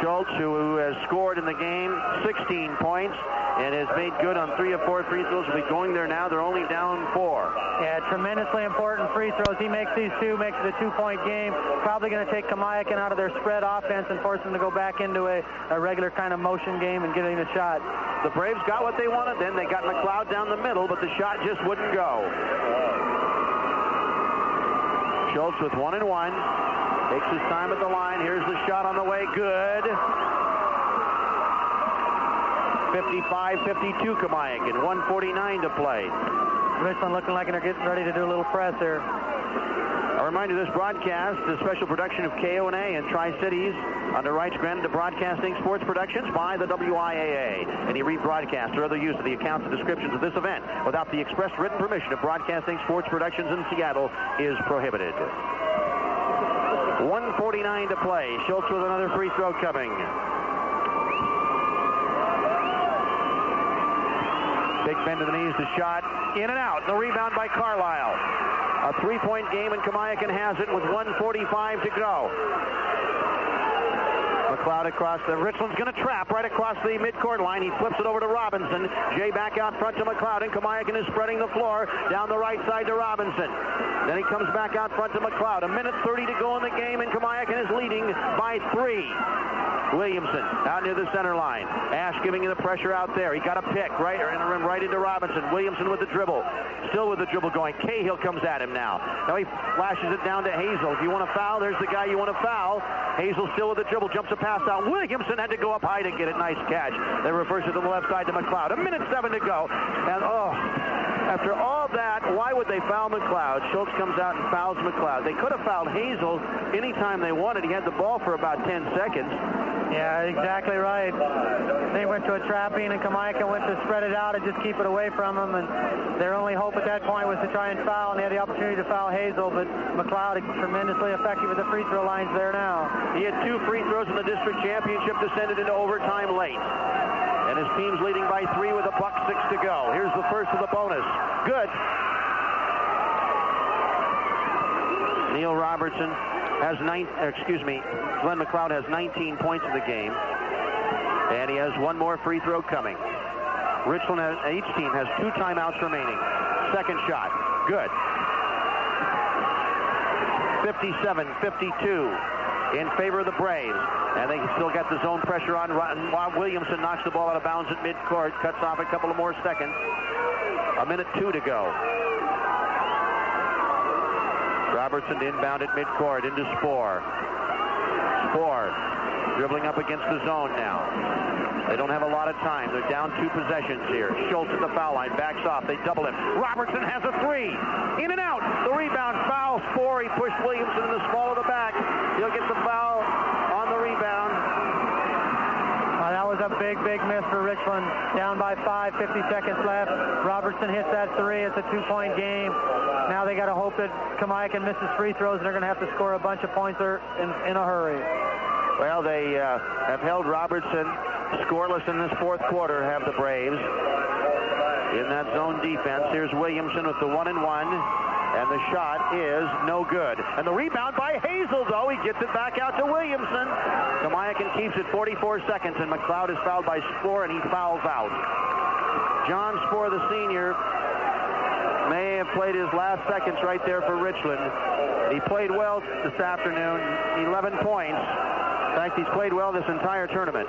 Schultz, who has scored in the game 16 points and has made good on 3 of 4 free throws, will be going there now. They're only down 4. Yeah, tremendously important free throws. He makes these 2, makes it a 2-point game. Probably going to take Kamiakin out of their spread offense and force them to go back into a regular kind of motion game and getting a shot. The Braves got what they wanted. Then they got McLeod down the middle, but the shot just wouldn't go. Schultz with 1 and 1. Takes his time at the line. Here's the shot on the way. Good. 55-52 Kamiakin. 1:49 to play. Richland looking like they're getting ready to do a little press here. A reminder, this broadcast is a special production of KONA and Tri-Cities under rights granted to Broadcasting Sports Productions by the WIAA. Any rebroadcast or other use of the accounts and descriptions of this event without the express written permission of Broadcasting Sports Productions in Seattle is prohibited. 1:49 to play. Schultz with another free throw coming. Big bend to the knees, the shot in and out. The rebound by Carlisle. A three-point game, and Kamiakin has it with 1:45 to go. McLeod across the... Richland's going to trap right across the midcourt line. He flips it over to Robinson. Jay back out front to McLeod, and Kamiakin is spreading the floor down the right side to Robinson. Then he comes back out front to McLeod. 1:30 to go in the game, and Kamiakin is leading by 3. Williamson out near the center line. Ash giving you the pressure out there. He got a pick right into Robinson. Williamson with the dribble. Still with the dribble going. Cahill comes at him now. Now he flashes it down to Hazel. If you want to foul, there's the guy you want to foul. Hazel still with the dribble. Jumps a pass out. Williamson had to go up high to get it. Nice catch. They reverse it to the left side to McLeod. 1:07 to go. And after all that, why would they foul McLeod? Schultz comes out and fouls McLeod. They could have fouled Hazel anytime they wanted. He had the ball for about 10 seconds. Yeah, exactly right. They went to a trapping, and Kamiakin went to spread it out and just keep it away from him. And their only hope at that point was to try and foul, and they had the opportunity to foul Hazel, but McLeod tremendously effective with the free throw lines there now. He had 2 free throws in the district championship, descended into overtime late. And his team's leading by 3 with 1:06 to go. Here's the first of the bonus. Good. Neil Robertson has Glenn McLeod has 19 points in the game. And he has 1 more free throw coming. Richland each team has 2 timeouts remaining. Second shot. Good. 57-52 in favor of the Braves. And they still got the zone pressure on. While Williamson knocks the ball out of bounds at midcourt. Cuts off a couple of more seconds. 1:02 to go. Robertson inbound at midcourt into Spohr. Spohr dribbling up against the zone now. They don't have a lot of time. They're down 2 possessions here. Schultz at the foul line. Backs off. They double him. Robertson has a 3. In and out. The rebound. Foul. Spohr. He pushed Williamson in the small of the back. He'll get the foul on the rebound. That was a big miss for Richland. Down by 5, 50 seconds left. Robertson hits that 3. It's a 2-point game. Now they got to hope that Kamiakin misses free throws, and they're going to have to score a bunch of points in a hurry. Well, they have held Robertson scoreless in this fourth quarter, have the Braves. In that zone defense, here's Williamson with the 1 and 1. And the shot is no good. And the rebound by Hazel, though. He gets it back out to Williamson. Kamiakin keeps it 44 seconds, and McLeod is fouled by Spohr, and he fouls out. John Spohr, the senior, may have played his last seconds right there for Richland. He played well this afternoon, 11 points. In fact, he's played well this entire tournament.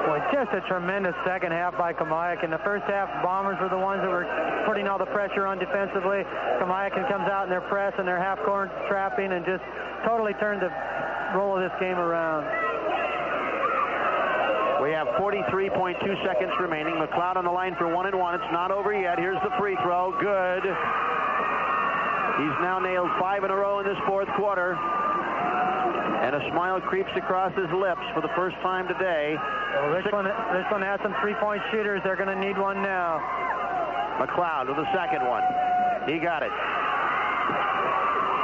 Boy, just a tremendous second half by Kamiakin. The first half, Bombers were the ones that were putting all the pressure on defensively. Kamiakin comes out in their press and their half-court trapping and just totally turned the roll of this game around. We have 43.2 seconds remaining. McLeod on the line for 1 and 1. It's not over yet. Here's the free throw. Good. He's now nailed 5 in a row in this fourth quarter. And a smile creeps across his lips for the first time today. Well, Richland has some three-point shooters. They're going to need one now. McLeod with the second one. He got it.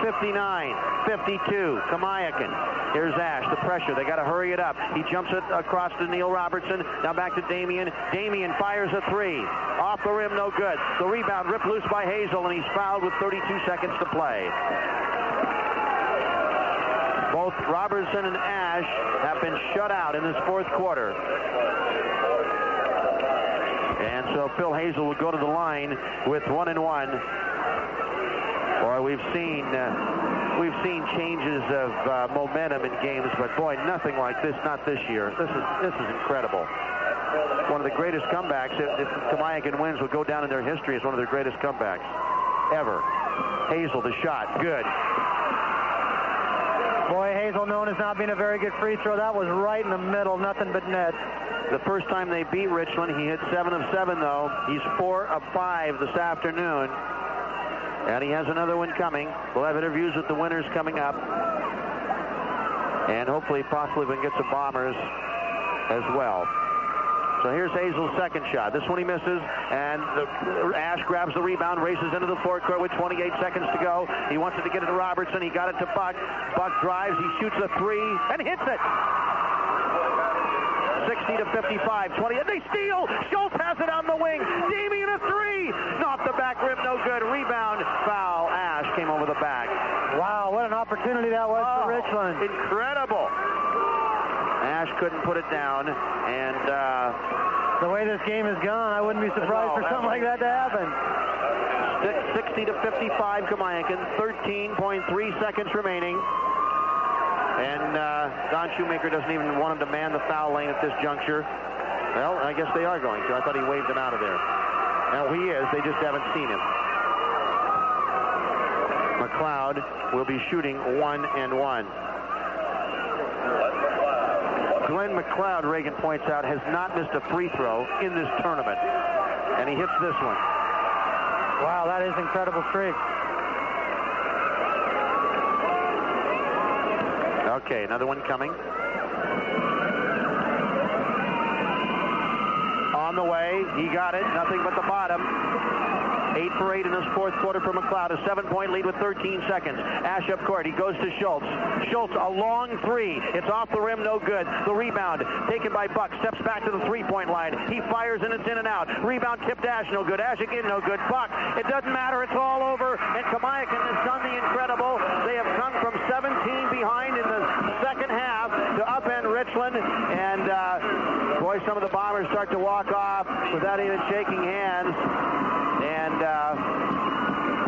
59-52. Kamiakin. Here's Ash, the pressure. They got to hurry it up. He jumps it across to Neil Robertson. Now back to Damian. Damian fires a 3. Off the rim, no good. The rebound ripped loose by Hazel, and he's fouled with 32 seconds to play. Both Robertson and Ash have been shut out in this fourth quarter. And so Phil Hazel will go to the line with 1 and 1. Boy, we've seen changes of momentum in games, but boy, nothing like this. Not this year. This is incredible. One of the greatest comebacks. If Kamiakin wins, will go down in their history as one of their greatest comebacks. ever. Hazel, the shot, good. Boy, Hazel known as not being a very good free throw. That was right in the middle, nothing but net. The first time they beat Richland, he hit 7 of 7, though. He's 4 of 5 this afternoon. And he has another one coming. We'll have interviews with the winners coming up. And hopefully, possibly, we can get some bombers as well. So here's Hazel's second shot. This one he misses, and Ash grabs the rebound, races into the forecourt with 28 seconds to go. He wants it to get it to Robertson. He got it to Buck. Buck drives. He shoots a 3 and hits it. 60 to 55, 20, and they steal. Schultz has it on the wing. Damian a 3. Off the back rim, no good. Rebound, foul. Ash came over the back. Wow, what an opportunity that was for Richland. Incredible. Ash couldn't put it down, and the way this game has gone, I wouldn't be surprised for something like that to happen. 60 to 55, Kamiakin, 13.3 seconds remaining. And Don Shoemaker doesn't even want him to man the foul lane at this juncture. Well, I guess they are going to. I thought he waved him out of there. Now he is. They just haven't seen him. McLeod will be shooting 1 and 1. Glenn McLeod, Reagan points out, has not missed a free throw in this tournament. And he hits this one. Wow, that is incredible streak. Okay, another one coming. On the way, he got it, nothing but the bottom. 8 for 8 in this fourth quarter for McLeod. A 7-point lead with 13 seconds. Ash up court. He goes to Schultz. Schultz, a long 3. It's off the rim, no good. The rebound taken by Buck. Steps back to the 3-point line. He fires and it's in and out. Rebound tipped Ash, no good. Ash again, no good. Buck, it doesn't matter. It's all over. And Kamiakin has done the incredible. They have come from 17 behind in the second half to upend Richland. And boy, some of the Bombers start to walk off without even shaking hands. And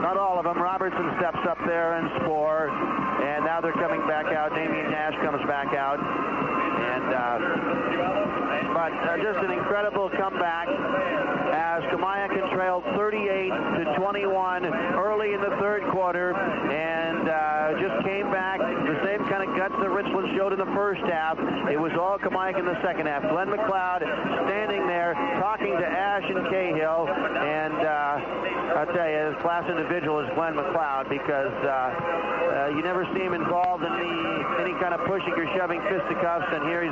not all of them. Robertson steps up there and Spoor. And now they're coming back out. Damian Nash comes back out. And but just an incredible comeback as Kamiakin trailed 38 to 21 early in the third quarter and just came back the same kind of guts that Richland showed in the first half. It was all Kamiakin in the second half. Glenn McLeod standing there talking to Ash and Cahill, and I'll tell you, this class individual is Glenn McLeod because you never see him involved in any kind of pushing or shoving fisticuffs, and here he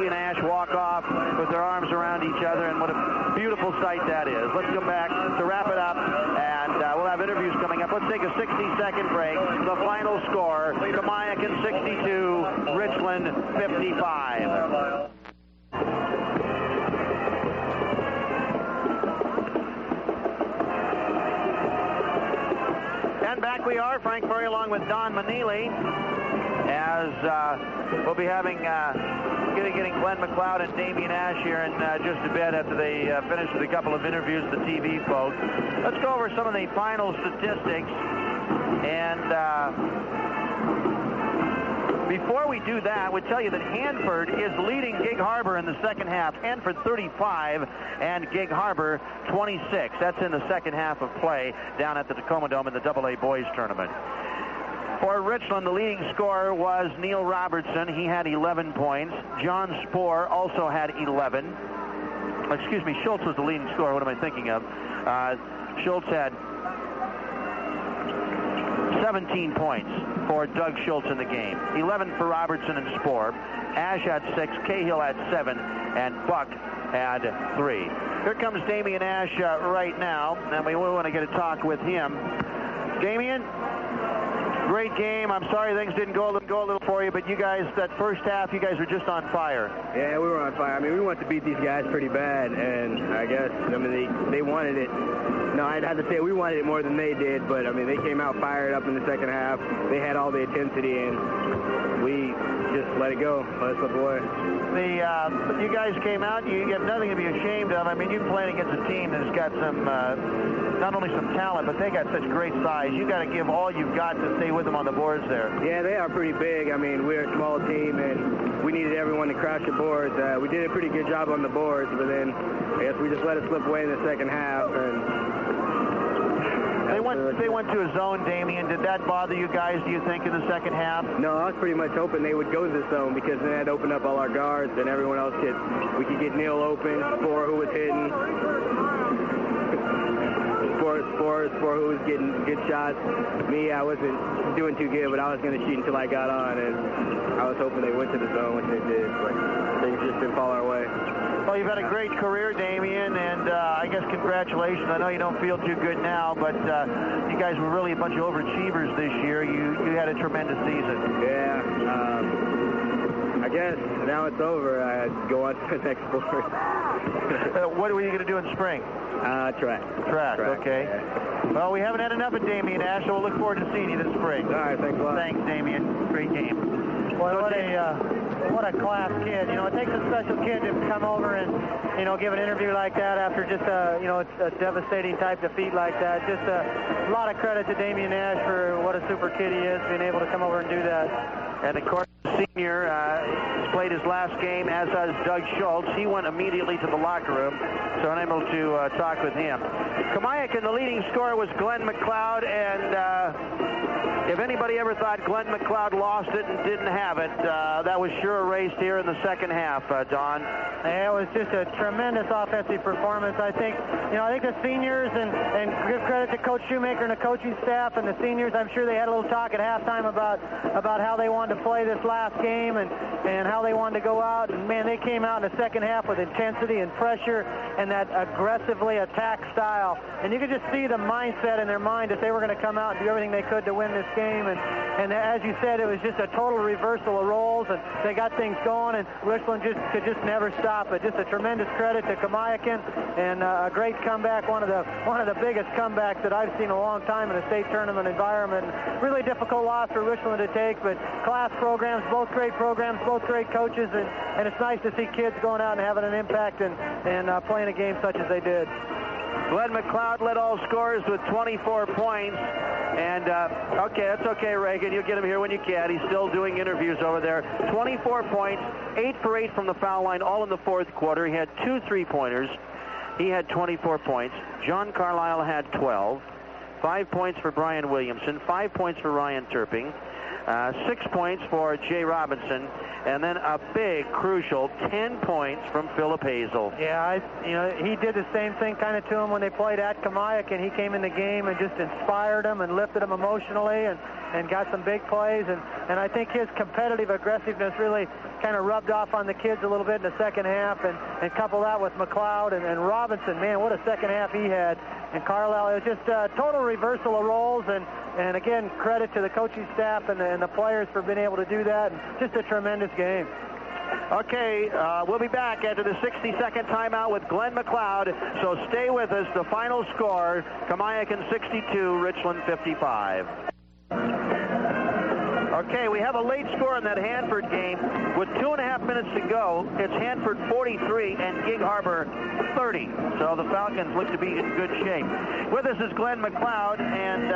and Ash walk off with their arms around each other, and what a beautiful sight that is. Let's come back to wrap it up, and we'll have interviews coming up. Let's take a 60-second break. The final score, Kamiakin 62, Richland 55. And back we are, Frank Murray along with Don Manili, as we'll be having getting Glenn McLeod and Damian Ash here in just a bit after they finish with a couple of interviews with the TV folks. Let's go over some of the final statistics. And before we do that, I would tell you that Hanford is leading Gig Harbor in the second half. Hanford 35 and Gig Harbor 26. That's in the second half of play down at the Tacoma Dome in the AA Boys Tournament. For Richland, the leading scorer was Neil Robertson. He had 11 points. John Spoor also had 11. Excuse me, Schultz was the leading scorer. What am I thinking of? Schultz had 17 points for Doug Schultz in the game. 11 for Robertson and Spoor. Ash had 6, Cahill had 7, and Buck had 3. Here comes Damian Ash right now, and we want to get a talk with him. Damian, great game. I'm sorry things didn't go a little for you, but you guys, that first half, you guys were just on fire. Yeah, we were on fire. I mean, we wanted to beat these guys pretty bad, and I guess, I mean, they wanted it. No, I'd have to say we wanted it more than they did, but, I mean, they came out fired up in the second half. They had all the intensity, and we just let it go. Let us slip away. You guys came out, you have nothing to be ashamed of. I mean, you're playing against a team that's got some, not only some talent, but they got such great size. You got to give all you've got to stay with them on the boards there. Yeah, they are pretty big. I mean, we're a small team, and we needed everyone to crash the boards. We did a pretty good job on the boards, but then I guess we just let it slip away in the second half, and They went to a zone, Damian. Did that bother you guys, do you think, in the second half? No, I was pretty much hoping they would go to the zone because then that'd open up all our guards and everyone else we could get Neil open, Spore who was hitting, Spore who was getting good shots. Me, I wasn't doing too good, but I was going to shoot until I got on, and I was hoping they went to the zone, which they did, but things just didn't fall our way. Well, you've had a great career, Damian, and I guess congratulations. I know you don't feel too good now, but you guys were really a bunch of overachievers this year. You had a tremendous season. Yeah. I guess now it's over. I go on to the next sport. What were you going to do in spring? Track. Track, okay. Well, we haven't had enough of Damian Ash, so we'll look forward to seeing you this spring. All right, thanks a lot. Thanks, Damian. Great game. Boy, what a class kid. You know, it takes a special kid to come over and, you know, give an interview like that after just a devastating type defeat like that. Just a lot of credit to Damian Ash for what a super kid he is, being able to come over and do that. And of course, the senior played his last game, as does Doug Schultz. He went immediately to the locker room, so I'm able to talk with him. Kamiakin, the leading scorer was Glenn McLeod, and if anybody ever thought Glenn McLeod lost it and didn't have it, that was sure erased here in the second half, Don. Yeah, it was just a tremendous offensive performance. I think the seniors, and give credit to Coach Shoemaker and the coaching staff and the seniors, I'm sure they had a little talk at halftime about how they wanted to play this last game and how they wanted to go out. And, man, they came out in the second half with intensity and pressure and that aggressively attack style. And you could just see the mindset in their mind that they were going to come out and do everything they could to win this game. And as you said, it was just a total reversal of roles, and they got things going, and Richland could just never stop it. Just a tremendous credit to Kamiakin, and a great comeback, one of the biggest comebacks that I've seen in a long time in a state tournament environment. Really difficult loss for Richland to take, but class programs, both great coaches, and it's nice to see kids going out and having an impact and playing a game such as they did. Glenn McLeod led all scorers with 24 points. And, okay, that's okay, Reagan. You'll get him here when you can. He's still doing interviews over there. 24 points, 8 for 8 from the foul line, all in the fourth quarter. He had 2 3-pointers. He had 24 points. John Carlisle had 12. 5 points for Brian Williamson. 5 points for Ryan Turping. 6 points for Jay Robinson, and then a big, crucial 10 points from Philip Hazel. Yeah, he did the same thing kind of to him when they played at Kamiakin. He came in the game and just inspired them and lifted them emotionally and got some big plays. And I think his competitive aggressiveness really kind of rubbed off on the kids a little bit in the second half, and couple that with McLeod and Robinson. Man, what a second half he had. And Carlisle, it was just a total reversal of roles, and again, credit to the coaching staff and the players for being able to do that. And just a tremendous game. Okay, we'll be back after the 60-second timeout with Glenn McLeod, so stay with us. The final score, Kamiakin 62, Richland 55. Okay, we have a late score in that Hanford game. With 2.5 minutes to go, it's Hanford 43 and Gig Harbor 30. So the Falcons look to be in good shape. With us is Glenn McLeod, and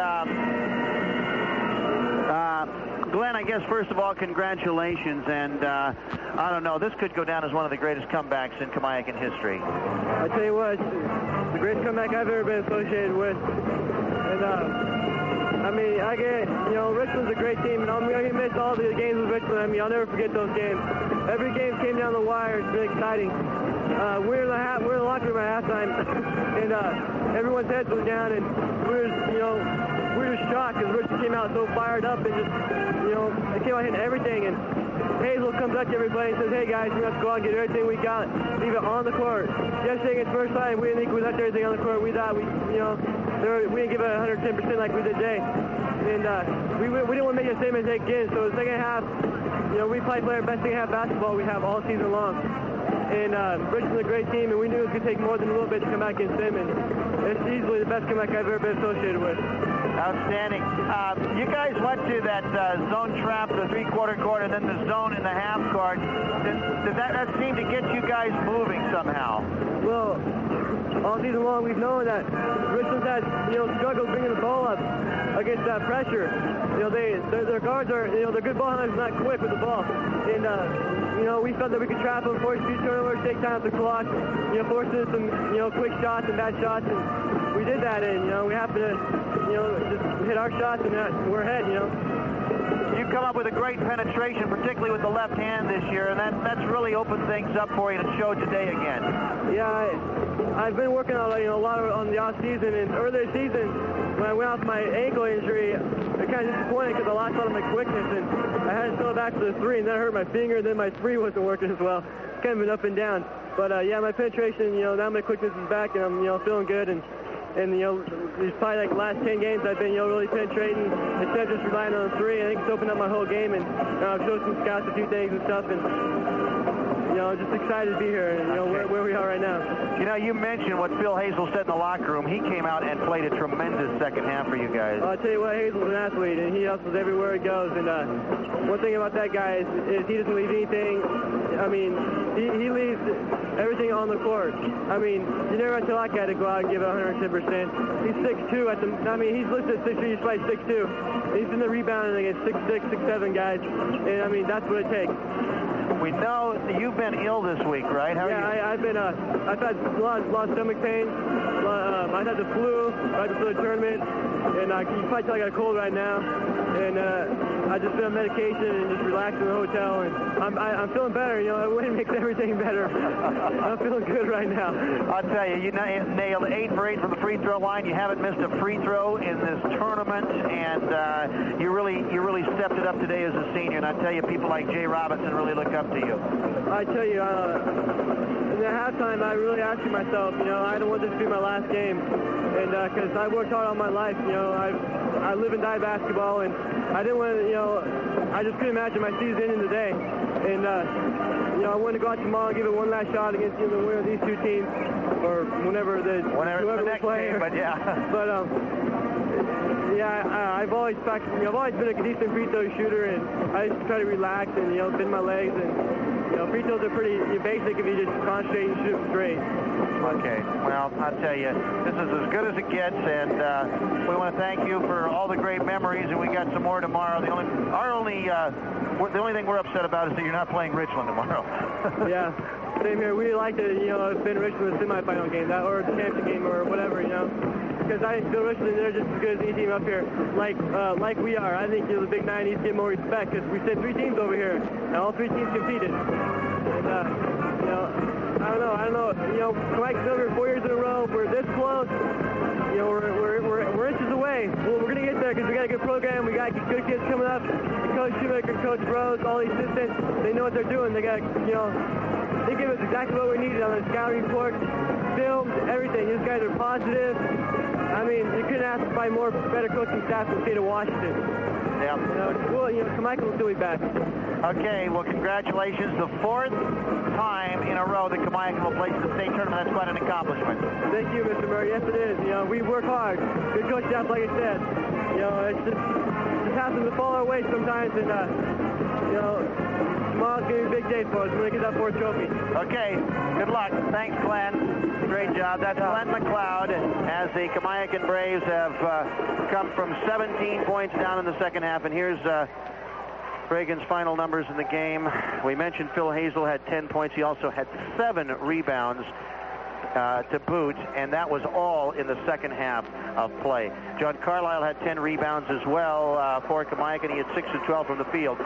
Glenn, I guess first of all, congratulations, and I don't know, this could go down as one of the greatest comebacks in Kamiakin history. I tell you what, it's the greatest comeback I've ever been associated with, and I mean, Richland's a great team, and I'm going to miss all the games with Richland. I mean, I'll never forget those games. Every game came down the wire. It's been exciting. We're in the locker room at halftime, and everyone's heads were down, and we were just shocked because Richland came out so fired up and just, they came out hitting everything. And Hazel comes up to everybody and says, "Hey guys, we have to go out and get everything we got, leave it on the court." Yesterday against first time, we didn't think we left everything on the court. We thought we didn't give it 110% like we did today. And we didn't want to make the same mistake again. So the second half, we probably play our best second half basketball we have all season long. And Richland's a great team, and we knew it was going to take more than a little bit to come back against them. And it's easily the best comeback I've ever been associated with. Outstanding. You guys went to that zone trap, the three-quarter court, and then the zone in the half court. Did that seem to get you guys moving somehow? Well, all season long we've known that Richland's had struggled bringing the ball up against that pressure. Their guards are they're good ball handlers, not quick with the ball. And we felt that we could trap them, force 2 turnovers, take time off the clock, force some quick shots and bad shots, and we did that. And we happened to just hit our shots and we're ahead, You come up with a great penetration, particularly with the left hand this year, and that's really opened things up for you, and it showed today again. Yeah, I've been working on a lot on the off season, and earlier this season when I went off my ankle injury, I kind of disappointed because I lost a lot of my quickness, and I had to throw back to the 3, and then I hurt my finger, and then my 3 wasn't working as well. It's kind of been up and down. But yeah, my penetration, now my quickness is back, and I'm feeling good, and these probably like the last 10 games I've been really penetrating instead of just relying on the 3. I think it's opened up my whole game, and I've showed some scouts a few things and stuff, and just excited to be here and where we are right now. You mentioned what Phil Hazel said in the locker room. He came out and played a tremendous second half for you guys. I'll tell you what, Hazel's an athlete, and he hustles everywhere he goes. And one thing about that guy is he doesn't leave anything. I mean, he leaves everything on the court. I mean, you never tell that guy to go out and give it 110%. He's 6'2". He's listed at 6'3", he's probably 6'2". He's in the rebounding against 6'6", 6'7" guys. And, I mean, that's what it takes. We know you've been ill this week, right? How are you? I've been. I've had a lot of stomach pain. I've had the flu right before the tournament, and you can probably tell I got a cold right now. And I just been on medication and just relaxed in the hotel, and I'm feeling better. A win makes everything better. I'm feeling good right now. I'll tell you, you nailed 8 for 8 from the free throw line. You haven't missed a free throw in this tournament, and you really stepped it up today as a senior. And I tell you, people like Jay Robinson really look up to you. I tell you, in the halftime, I really asked myself, I don't want this to be my last game, and because I worked hard all my life, I live and die basketball, and I didn't want to, I just couldn't imagine my season ending today, and I wanted to go out tomorrow and give it one last shot against the winner of these two teams, or whoever the next game, but yeah. But I've always practiced. I've always been a decent free throw shooter, and I just try to relax and bend my legs. And free throws are pretty basic if you just concentrate and shoot them straight. Okay. Well, I'll tell you, this is as good as it gets, and we want to thank you for all the great memories. And we got some more tomorrow. The only thing we're upset about is that you're not playing Richland tomorrow. Yeah. Same here. We like to, have been Richland in the semifinal game, or the championship game, or whatever, Because I feel Richland, they're just as good as any team up here, like we are. I think the Big 9 needs to get more respect because we sent 3 teams over here, and all 3 teams competed. And I don't know. Kamiakin's over 4 years in a row. We're this close. We're inches away. Well, we're gonna get there because we got a good program. We got good kids coming up. Coach Shoemaker, Coach Rose, all the assistants. They know what they're doing. They got, they give us exactly what we needed on the scouting report, films, everything. These guys are positive. I mean, you couldn't ask for better coaching staff in the state of Washington. Yeah. Kamiakin will still be back. Okay, well, congratulations. The 4th time in a row that Kamiakin will place the state tournament. That's quite an accomplishment. Thank you, Mr. Murray. Yes, it is. We work hard. Good coach staff, like I said. It just happens to fall our way sometimes, and tomorrow's going to be a big day for us. We're going to get that 4th trophy. Okay, good luck. Thanks, Glenn. Great job. That's Glenn McLeod as the Kamiakin Braves have come from 17 points down in the second half. And here's Reagan's final numbers in the game. We mentioned Phil Hazel had 10 points. He also had 7 rebounds to boot, and that was all in the second half of play. John Carlisle had 10 rebounds as well for Kamiakin. He had 6 of 12 from the field.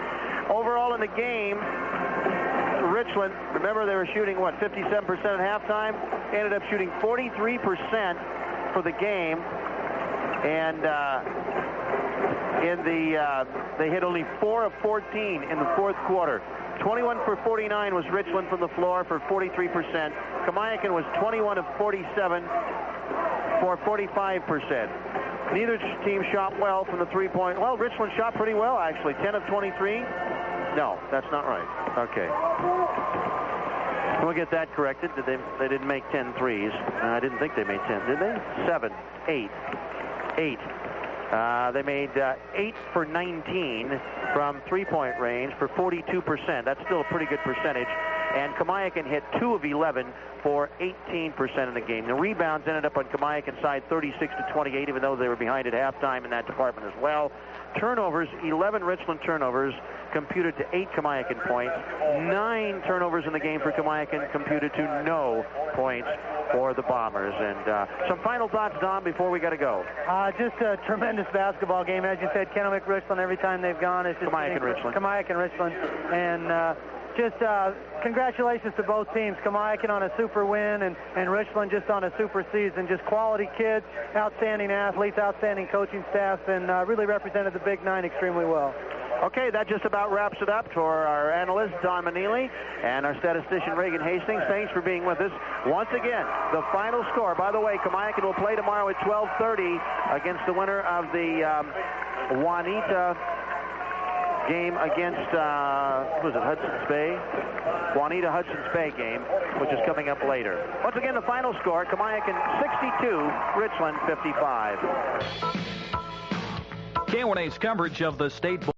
Overall in the game, Richland, remember they were shooting, 57% at halftime? Ended up shooting 43% for the game. And they hit only 4 of 14 in the 4th quarter. 21 for 49 was Richland from the floor for 43%. Kamiakin was 21 of 47 for 45%. Neither team shot well from the three-point. Well, Richland shot pretty well, actually. 10 of 23. No, that's not right. Okay. We'll get that corrected. They didn't make 10 threes. I didn't think they made 10, did they? 7, 8. They made 8 for 19 from three-point range for 42%. That's still a pretty good percentage. And Kamiakin hit 2 of 11 for 18% in the game. The rebounds ended up on Kamiakin's side 36-28, even though they were behind at halftime in that department as well. Turnovers, 11 Richland turnovers, computed to 8 Kamiakin points. 9 turnovers in the game for Kamiakin, computed to no points for the Bombers. And some final thoughts, Don, before we got to go. Just a tremendous basketball game. As you said, Kamiakin, Richland, every time they've gone, it's just Kamiakin, Richland. Kamiakin, Richland. And just congratulations to both teams. Kamiakin on a super win and Richland just on a super season. Just quality kids, outstanding athletes, outstanding coaching staff, and really represented the Big Nine extremely well. Okay, that just about wraps it up for our analyst, Don Manili, and our statistician, Reagan Hastings. Thanks for being with us. Once again, the final score. By the way, Kamiakin will play tomorrow at 12:30 against the winner of the Juanita game against, what was it, Hudson's Bay? Juanita Hudson's Bay game, which is coming up later. Once again, the final score, Kamiakin 62, Richland 55. KONA's coverage of the state